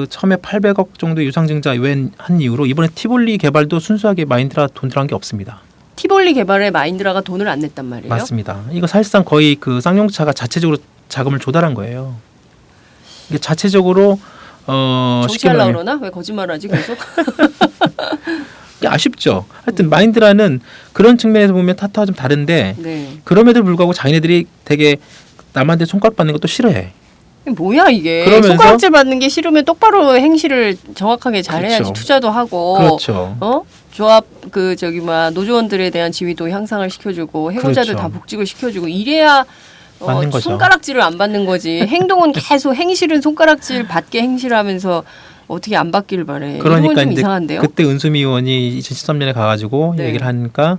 처음에 800억 정도 유상증자 한 이후로 이번에 티볼리 개발도 순수하게 마인드라 돈 들어간 게 없습니다. 티볼리 개발에 마인드라가 돈을 안 냈단 말이에요? 맞습니다. 이거 사실상 거의 그 쌍용차가 자체적으로 자금을 조달한 거예요. 이게 자체적으로 정치하려고 그러나? 왜 거짓말하지 계속? 아쉽죠. 하여튼 마인드라는 그런 측면에서 보면 타타와 좀 다른데 네. 그럼에도 불구하고 자기네들이 되게 남한테 손가락 받는 것도 싫어해. 뭐야 이게. 그러면서 손가락질 받는 게 싫으면 똑바로 행실을 정확하게 잘해야지. 그렇죠. 투자도 하고. 그렇죠. 조합 노조원들에 대한 지위도 향상을 시켜주고 해고자들 그렇죠. 다 복직을 시켜주고 이래야 맞는 거죠. 손가락질을 안 받는 거지. 행동은 계속 행실은 손가락질 받게 행실하면서 어떻게 안 받기를 바래. 그러니까 이건 좀 이제 이상한데요. 그때 은수미 의원이 2013년에 가가지고 네. 얘기를 하니까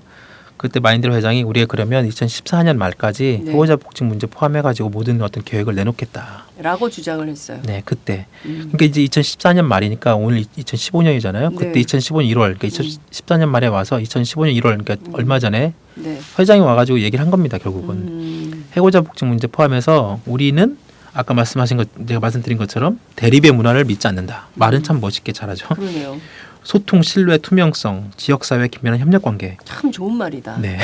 그때 마인드라 회장이 우리가 그러면 2014년 말까지 네. 해고자 복직 문제 포함해가지고 모든 어떤 계획을 내놓겠다. 라고 주장을 했어요. 네, 그때. 그러니까 이제 2014년 말이니까 오늘 2015년이잖아요. 그때 네. 2015년 1월, 그러니까 2014년 말에 와서 2015년 1월, 그러니까 얼마 전에 네. 회장이 와가지고 얘기를 한 겁니다. 결국은 해고자 복직 문제 포함해서 우리는 아까 말씀하신 것, 제가 말씀드린 것처럼 대립의 문화를 믿지 않는다. 말은 참 멋있게 잘하죠. 그러네요. 소통, 신뢰, 투명성, 지역사회 긴밀한 협력관계. 참 좋은 말이다. 네,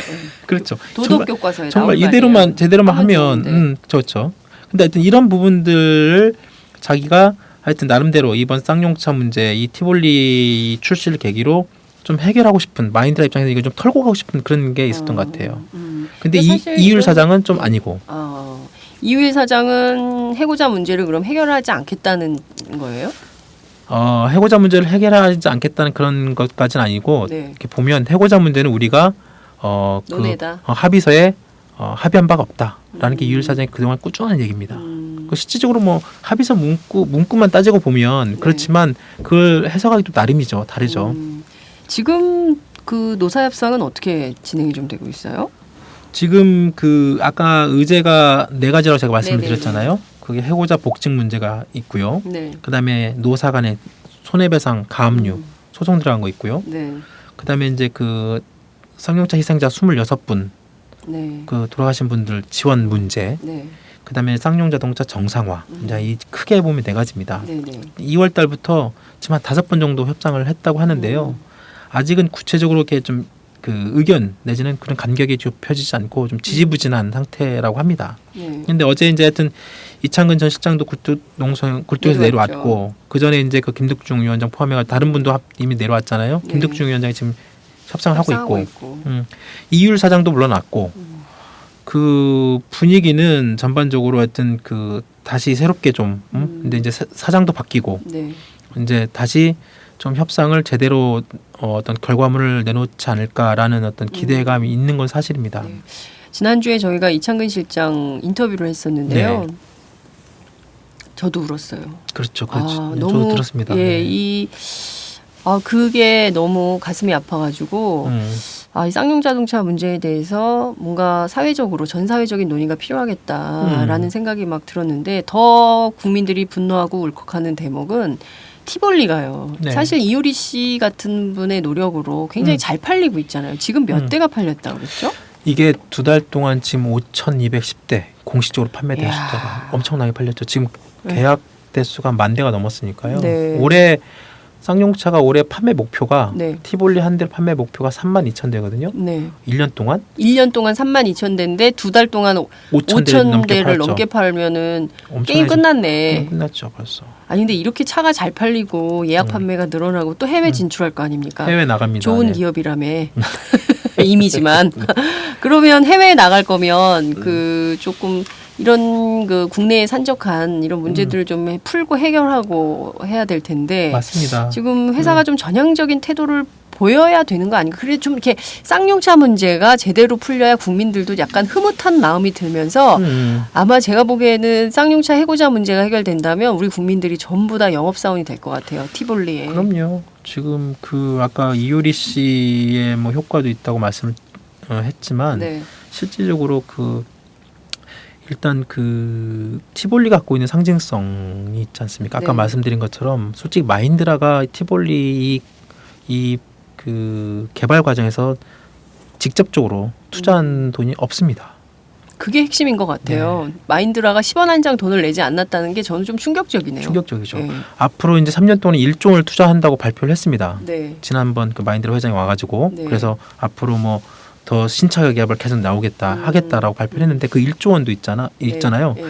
그렇죠. 도덕 교과서에 정말 나온 이대로만 말이에요. 제대로만 하면 하면 좋은데. 좋죠. 근데 하여튼 이런 부분들을 자기가 하여튼 나름대로 이번 쌍용차 문제, 이 티볼리 출시를 계기로 좀 해결하고 싶은 마인드라 입장에서 이걸 좀 털고 가고 싶은 그런 게 있었던 것 같아요. 근데 사실 이율 이건- 사장은 좀 아니고. 이유일 사장은 해고자 문제를 그럼 해결하지 않겠다는 거예요? 해고자 문제를 해결하지 않겠다는 그런 것까지는 아니고 네. 이렇게 보면 해고자 문제는 우리가 논의다. 합의서에 합의한 바가 없다라는 게 이율 사장이 그동안 꾸준한 얘기입니다. 그 실질적으로 뭐 합의서 문구만 따지고 보면 네. 그렇지만 그걸 해석하기도 나름이죠. 다르죠. 지금 그 노사 협상은 어떻게 진행이 좀 되고 있어요? 지금 아까 의제가 4가지라고 제가 말씀을 네네네. 드렸잖아요. 그게 해고자 복직 문제가 있고요. 네. 그다음에 노사 간의 손해배상 가압류 소송 들어간 거 있고요. 네. 그다음에 이제 쌍용차 희생자 26분 네. 돌아가신 분들 지원 문제. 네. 그다음에 쌍용자동차 정상화. 이제 이 크게 보면 4가지입니다. 네. 네. 2월 달부터 지금 한 5번 정도 협상을 했다고 하는데요. 아직은 구체적으로 이렇게 좀 의견 내지는 그런 간격이 좁혀지지 않고 좀 지지부진한 상태라고 합니다. 네. 근데 어제 이제 하여튼 이창근 전 실장도 굴뚝에서 내려왔고 그 전에 이제 김득중 위원장 포함해서 다른 분도 이미 내려왔잖아요. 네. 김득중 위원장이 지금 협상을 하고 있고. 이율 사장도 물러났고 그 분위기는 전반적으로 하여튼 다시 새롭게 좀 근데 이제 사장도 바뀌고 네. 이제 다시 좀 협상을 제대로 어떤 결과물을 내놓지 않을까라는 어떤 기대감이 있는 건 사실입니다. 네. 지난주에 저희가 이창근 실장 인터뷰를 했었는데요. 네. 저도 울었어요. 그렇죠, 그렇죠. 아, 저도 들었습니다. 예, 네. 그게 너무 가슴이 아파가지고 이 쌍용 자동차 문제에 대해서 뭔가 사회적으로 전 사회적인 논의가 필요하겠다라는 생각이 막 들었는데 더 국민들이 분노하고 울컥하는 대목은 티볼리가요. 네. 사실 이효리 씨 같은 분의 노력으로 굉장히 잘 팔리고 있잖아요. 지금 몇 대가 팔렸다고 그랬죠? 이게 2달 동안 지금 5,210대 공식적으로 판매된 이야. 숫자가 엄청나게 팔렸죠. 지금 네. 계약 대수가 10,000대가 넘었으니까요. 네. 올해 쌍용차가 올해 판매 목표가 네. 티볼리 한 대 판매 목표가 32,000대거든요. 네. 1년 동안 1년 동안 32,000대인데 2달 동안 5,000대를 넘게 팔면은 게임 끝났네. 끝났죠, 벌써. 아니 근데 이렇게 차가 잘 팔리고 예약 판매가 늘어나고 또 해외 진출할 거 아닙니까? 해외 나갑니다. 좋은 네. 기업이라며. 이미지만. 그러면 해외에 나갈 거면 그 조금 이런 그 국내에 산적한 이런 문제들을 좀 풀고 해결하고 해야 될 텐데 맞습니다. 지금 회사가 좀 전향적인 태도를 보여야 되는 거 아닌가? 그래 좀 이렇게 쌍용차 문제가 제대로 풀려야 국민들도 약간 흐뭇한 마음이 들면서 아마 제가 보기에는 쌍용차 해고자 문제가 해결된다면 우리 국민들이 전부 다 영업사원이 될 것 같아요. 티볼리에. 그럼요. 지금 그 아까 이효리 씨의 뭐 효과도 있다고 말씀했지만 네. 실질적으로 그 일단 그 티볼리 갖고 있는 상징성이 있지 않습니까? 아까 네. 말씀드린 것처럼 솔직히 마힌드라가 티볼리 이 그 개발 과정에서 직접적으로 투자한 돈이 없습니다. 그게 핵심인 것 같아요. 마인드라가 10원 한 장 돈을 내지 않았다는 게 저는 좀 충격적이네요. 충격적이죠. 네. 앞으로 이제 3년 동안 1조 원을 투자한다고 발표를 했습니다. 네. 지난번 그 마힌드라 회장이 와가지고 네. 그래서 앞으로 뭐 더 신차 개발 계속 나오겠다 하겠다라고 발표를 했는데 그 1조 원도 있잖아요. 네.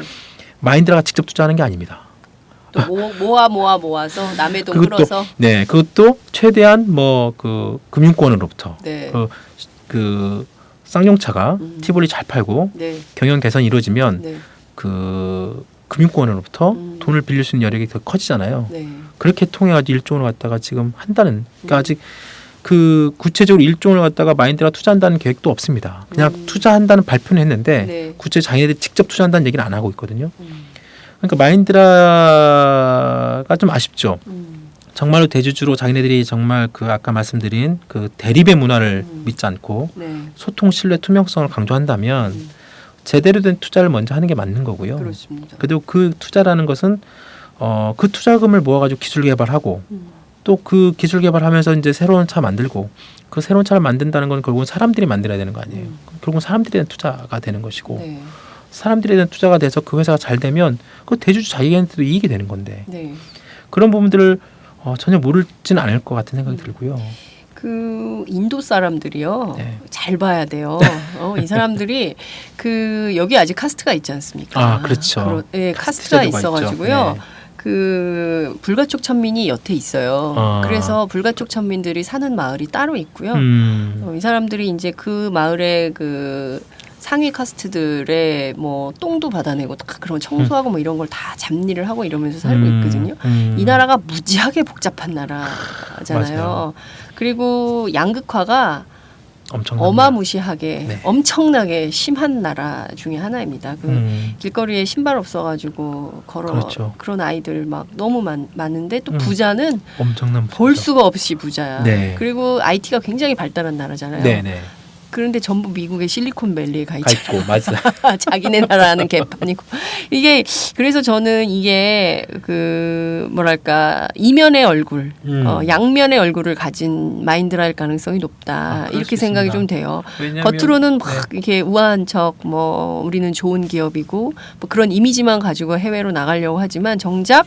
마힌드라가 직접 투자하는 게 아닙니다. 또 모아서 남의 돈 그것도 끌어서 그것도 최대한 뭐 그 금융권으로부터 네. 그 쌍용차가 티볼리 잘 팔고 네. 경영 개선이 이루어지면 네. 그 금융권으로부터 돈을 빌릴 수 있는 여력이 더 커지잖아요. 네. 그렇게 통해 가지고 1조 원을 갖다가 지금 한다는 그러니까 아직 그 구체적으로 1조 원을 갖다가 마인드라가 투자한다는 계획도 없습니다. 그냥 투자한다는 발표는 했는데 네. 구체 자기네들이 직접 투자한다는 얘기는 안 하고 있거든요. 그러니까 마인드라가 좀 아쉽죠. 정말로 대주주로 자기네들이 정말 그 아까 말씀드린 그 대립의 문화를 믿지 않고 네. 소통, 신뢰, 투명성을 강조한다면 제대로 된 투자를 먼저 하는 게 맞는 거고요. 그렇습니다. 그리고 그 투자라는 것은 그 투자금을 모아가지고 기술 개발하고 또 그 기술 개발하면서 이제 새로운 차 만들고 그 새로운 차를 만든다는 건 결국은 사람들이 만들어야 되는 거 아니에요. 결국은 사람들에 대한 투자가 되는 것이고 네. 사람들에 대한 투자가 돼서 그 회사가 잘 되면 그 대주주 자기한테도 이익이 되는 건데 네. 그런 부분들을 전혀 모르지는 않을 것 같은 생각이 들고요. 그 인도 사람들이요. 네. 잘 봐야 돼요. 이 사람들이 그 여기 아직 카스트가 있지 않습니까? 아, 그렇죠. 네, 카스트가 제도가 있어가지고요. 있죠. 네. 그 불가촉 천민이 여태 있어요. 그래서 불가촉 천민들이 사는 마을이 따로 있고요. 이 사람들이 이제 그 마을의 그 상위 카스트들의 뭐 똥도 받아내고 다 그런 청소하고 뭐 이런 걸 다 잡일을 하고 이러면서 살고 있거든요. 이 나라가 무지하게 복잡한 나라잖아요. 맞아요. 그리고 양극화가 엄청납니다. 어마무시하게 네. 엄청나게 심한 나라 중에 하나입니다. 그 길거리에 신발 없어가지고 걸어 그렇죠. 그런 아이들 막 너무 많은데 또 부자는 엄청난 볼 부자죠. 수가 없이 부자야. 네. 그리고 IT가 굉장히 발달한 나라잖아요. 네네. 그런데 전부 미국의 실리콘밸리에 가 가 있죠. 있고 맞아. 자기네 나라는 개판이고 이게 그래서 저는 이게 그 뭐랄까 이면의 얼굴, 양면의 얼굴을 가진 마인드라일 가능성이 높다 그럴 이렇게 수 생각이 있습니다. 좀 돼요. 왜냐하면- 겉으로는 막 이렇게 우아한 척, 뭐 우리는 좋은 기업이고 뭐 그런 이미지만 가지고 해외로 나가려고 하지만 정작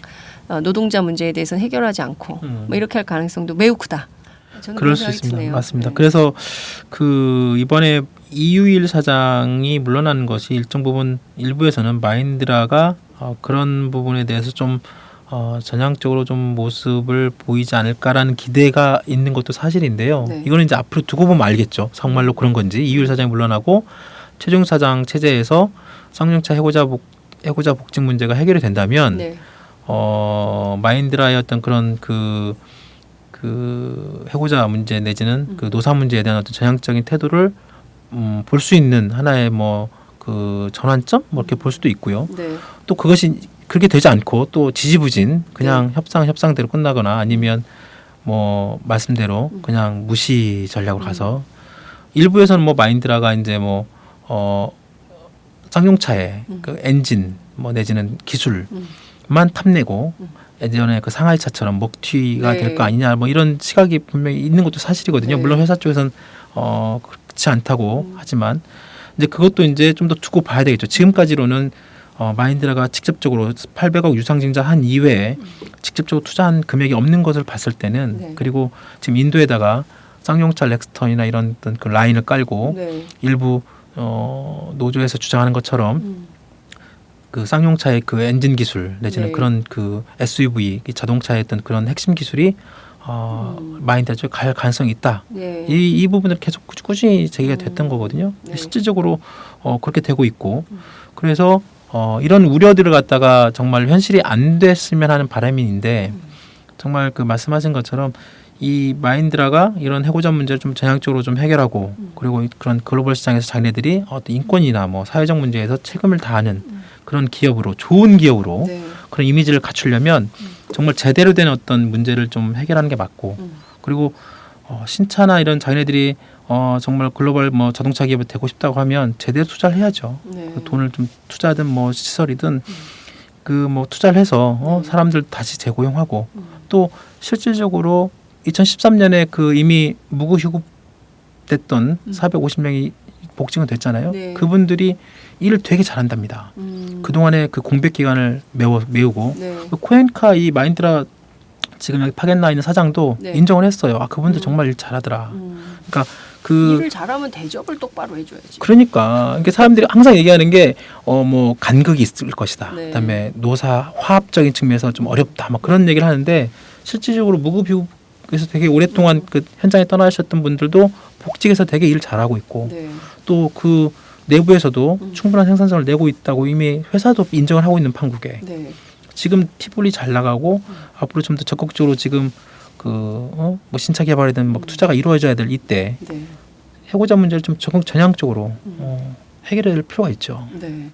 노동자 문제에 대해서는 해결하지 않고 뭐 이렇게 할 가능성도 매우 크다. 저는 그럴 그런 수 생각이 있습니다. 드네요. 맞습니다. 네. 그래서 그 이번에 이유일 사장이 물러나는 것이 일정 부분 일부에서는 마인드라가 그런 부분에 대해서 좀 전향적으로 좀 모습을 보이지 않을까라는 기대가 있는 것도 사실인데요. 네. 이거는 이제 앞으로 두고 보면 알겠죠. 정말로 그런 건지. 이유일 사장이 물러나고 최종 사장 체제에서 쌍용차 해고자 복직 문제가 해결이 된다면 네. 마인드라의 어떤 그런 그 그 해고자 문제 내지는 그 노사 문제에 대한 어떤 전향적인 태도를 볼 수 있는 하나의 뭐 그 전환점 뭐 이렇게 볼 수도 있고요. 네. 또 그것이 그렇게 되지 않고 또 지지부진 그냥 협상대로 끝나거나 아니면 뭐 말씀대로 그냥 무시 전략으로 가서 일부에서는 뭐 마인드라가 이제 뭐 쌍용차의 그 엔진 뭐 내지는 기술만 탐내고 예전에 그 상하이차처럼 먹튀가 네. 될 거 아니냐 뭐 이런 시각이 분명히 있는 것도 사실이거든요. 네. 물론 회사 쪽에서는 그렇지 않다고 하지만 이제 그것도 이제 좀 더 두고 봐야 되겠죠. 지금까지로는 마인드라가 직접적으로 800억 유상증자한 이외에 직접적으로 투자한 금액이 없는 것을 봤을 때는 네. 그리고 지금 인도에다가 쌍용차 렉스턴이나 이런 어떤 그 라인을 깔고 네. 일부 노조에서 주장하는 것처럼 그 쌍용차의 그 엔진 기술 내지는 네. 그런 그 SUV 이 자동차의 어떤 그런 핵심 기술이 마인드라 쪽에 갈 가능성이 있다. 네. 이 부분을 계속 꾸준히 제기가 됐던 거거든요. 네. 실질적으로 그렇게 되고 있고 그래서 이런 우려들을 갖다가 정말 현실이 안 됐으면 하는 바람인데 정말 그 말씀하신 것처럼 이 마인드라가 이런 해고자 문제를 좀 전향적으로 좀 해결하고 그리고 그런 글로벌 시장에서 자기네들이 어떤 인권이나 뭐 사회적 문제에서 책임을 다하는 그런 기업으로 좋은 기업으로 네. 그런 이미지를 갖추려면 정말 제대로 된 어떤 문제를 좀 해결하는 게 맞고 그리고 신차나 이런 자기네들이 정말 글로벌 뭐 자동차 기업이 되고 싶다고 하면 제대로 투자를 해야죠. 네. 그 돈을 좀 투자든 뭐 시설이든 그 뭐 투자를 해서 사람들 다시 재고용하고 또 실질적으로 2013년에 그 이미 무급휴급됐던 450명이 복직은 됐잖아요. 네. 그분들이 일을 되게 잘한답니다. 그동안에 그 공백 기간을 메우고 네. 그 코엔카 이 마인드라 지금 여기 파겐나 있는 사장도 네. 인정을 했어요. 아 그분들 정말 일 잘하더라. 그러니까 그 일을 잘하면 대접을 똑바로 해줘야지. 그러니까 사람들이 항상 얘기하는 게 뭐 간극이 있을 것이다. 네. 그다음에 노사 화합적인 측면에서 좀 어렵다. 막 그런 얘기를 하는데 실질적으로 무급휴급에서 되게 오랫동안 그 현장에 떠나셨던 분들도 복직해서 되게 일 잘하고 있고 네. 또 그 내부에서도 충분한 생산성을 내고 있다고 이미 회사도 인정을 하고 있는 판국에 네. 지금 티볼이 잘 나가고 앞으로 좀 더 적극적으로 지금 뭐 신차 개발이든 뭐 투자가 이루어져야 될 이때 네. 해고자 문제를 좀 적극 전향적으로 해결해야 될 필요가 있죠. 네.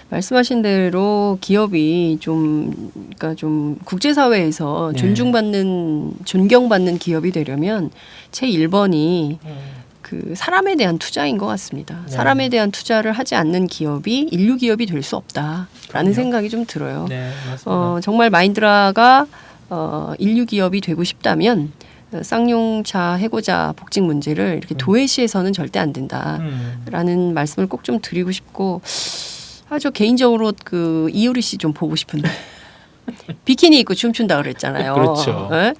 말씀하신 대로 기업이 그러니까 좀 국제사회에서 네. 존경받는 기업이 되려면 제 1번이 그 사람에 대한 투자인 것 같습니다. 네. 사람에 대한 투자를 하지 않는 기업이 인류 기업이 될 수 없다라는 그럼요. 생각이 좀 들어요. 네, 맞습니다. 정말 마인드라가 인류 기업이 되고 싶다면 쌍용차 해고자 복직 문제를 이렇게 도외시해서는 절대 안 된다라는 말씀을 꼭 좀 드리고 싶고 저 개인적으로 그 이효리 씨 좀 보고 싶은데 비키니 입고 춤춘다 그랬잖아요. 그렇죠. 네?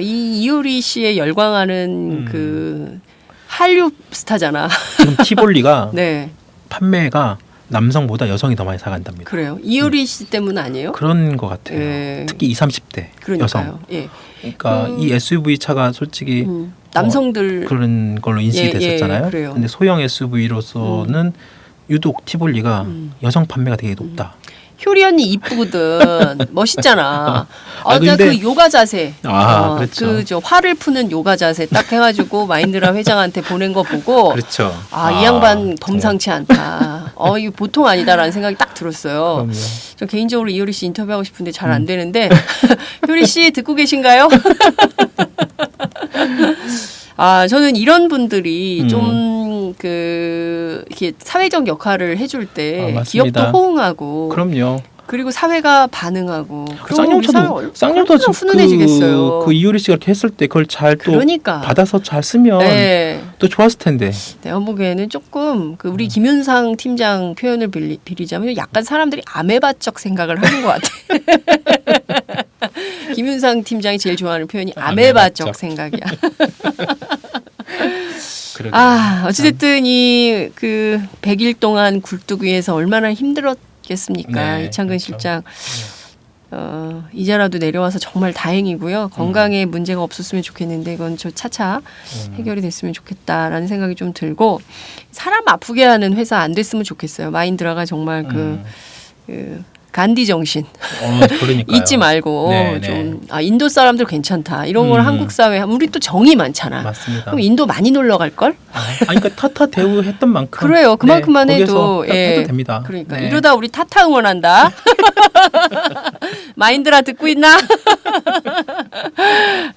이 이효리 씨의 열광하는 그 한류 스타잖아. 지금 티볼리가 네. 판매가 남성보다 여성이 더 많이 사간답니다. 그래요. 이효리 씨 때문 아니에요? 그런 것 같아요. 예. 특히 20, 30대 그러니까요. 여성. 예. 그러니까 이 SUV 차가 솔직히 남성들 그런 걸로 인식이 됐었잖아요. 그래요. 근데 소형 SUV로서는 유독 티볼리가 여성 판매가 되게 높다. 효리 언니 이쁘거든. 멋있잖아. 근데- 그 요가 자세. 그렇죠. 그 화를 푸는 요가 자세 딱 해가지고 마인드라 회장한테 보낸 거 보고 그렇죠. 이 양반 범상치 않다. 이거 보통 아니다라는 생각이 딱 들었어요. 그럼요. 저 개인적으로 이효리 씨 인터뷰하고 싶은데 잘 안 되는데 효리 씨 듣고 계신가요? 저는 이런 분들이 좀 이렇게 사회적 역할을 해줄 때 맞습니다. 기업도 호응하고 그럼요. 그리고 사회가 반응하고 그 그러면 우리 사회가 쌍용차도 얼마나 훈훈해지겠어요. 그 이효리 씨가 이렇게 했을 때 그걸 잘 또 그러니까. 받아서 잘 쓰면 네. 또 좋았을 텐데. 내가 보기에는 조금 우리 김윤상 팀장 표현을 빌리자면 약간 사람들이 아메바적 생각을 하는 것 같아. 김윤상 팀장이 제일 좋아하는 표현이 아메바적 생각이야. 어찌됐든 이 그 100일 동안 굴뚝 위에서 얼마나 힘들었겠습니까? 네, 이창근 그렇죠. 실장. 이제라도 내려와서 정말 다행이고요. 건강에 문제가 없었으면 좋겠는데 이건 저 차차 해결이 됐으면 좋겠다라는 생각이 좀 들고 사람 아프게 하는 회사 안 됐으면 좋겠어요. 마인드라가 정말 간디 정신 그러니까요. 잊지 말고 네, 좀 인도 사람들 괜찮다 이런 걸 한국 사회 우리 또 정이 많잖아. 맞습니다. 그럼 인도 많이 놀러 갈 걸? 그러니까 타타 대우했던 만큼 그래요. 그만큼만 해도 거기서 해도 됩니다. 그러니까 네. 이러다 우리 타타 응원한다. 마인드라 듣고 있나?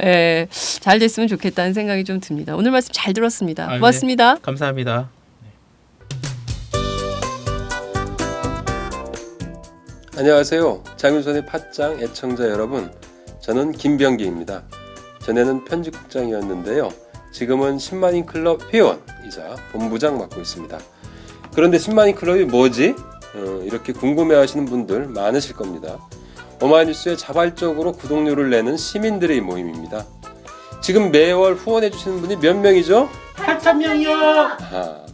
예, 잘 됐으면 좋겠다는 생각이 좀 듭니다. 오늘 말씀 잘 들었습니다. 네. 고맙습니다. 감사합니다. 안녕하세요. 장윤선의 팟짱 애청자 여러분. 저는 김병기입니다. 전에는 편집국장이었는데요. 지금은 10만인 클럽 회원이자 본부장 맡고 있습니다. 그런데 10만인 클럽이 뭐지? 이렇게 궁금해하시는 분들 많으실 겁니다. 오마이뉴스에 자발적으로 구독료를 내는 시민들의 모임입니다. 지금 매월 후원해주시는 분이 몇 명이죠? 8,000명이요.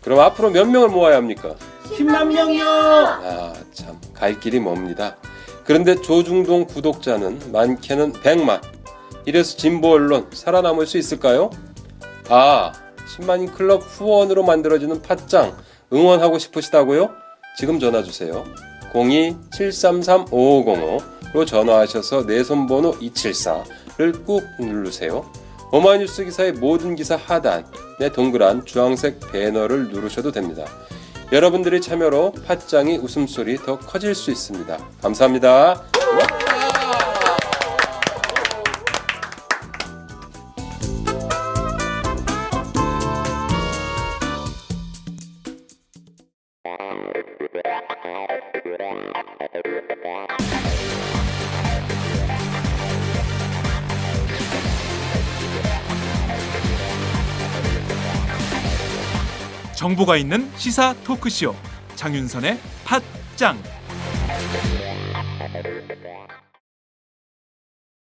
그럼 앞으로 몇 명을 모아야 합니까? 10만 명이요. 참 갈 길이 멉니다. 그런데 조중동 구독자는 많게는 100만. 이래서 진보 언론 살아남을 수 있을까요? 10만인 클럽 후원으로 만들어지는 팟짱 응원하고 싶으시다고요? 지금 전화주세요. 02-733-5505로 전화하셔서 내 손번호 274를 꾹 누르세요. 오마이뉴스 기사의 모든 기사 하단에 동그란 주황색 배너를 누르셔도 됩니다. 여러분들의 참여로 팟짱이 웃음소리 더 커질 수 있습니다. 감사합니다. 정보가 있는 시사 토크쇼 장윤선의 팟짱.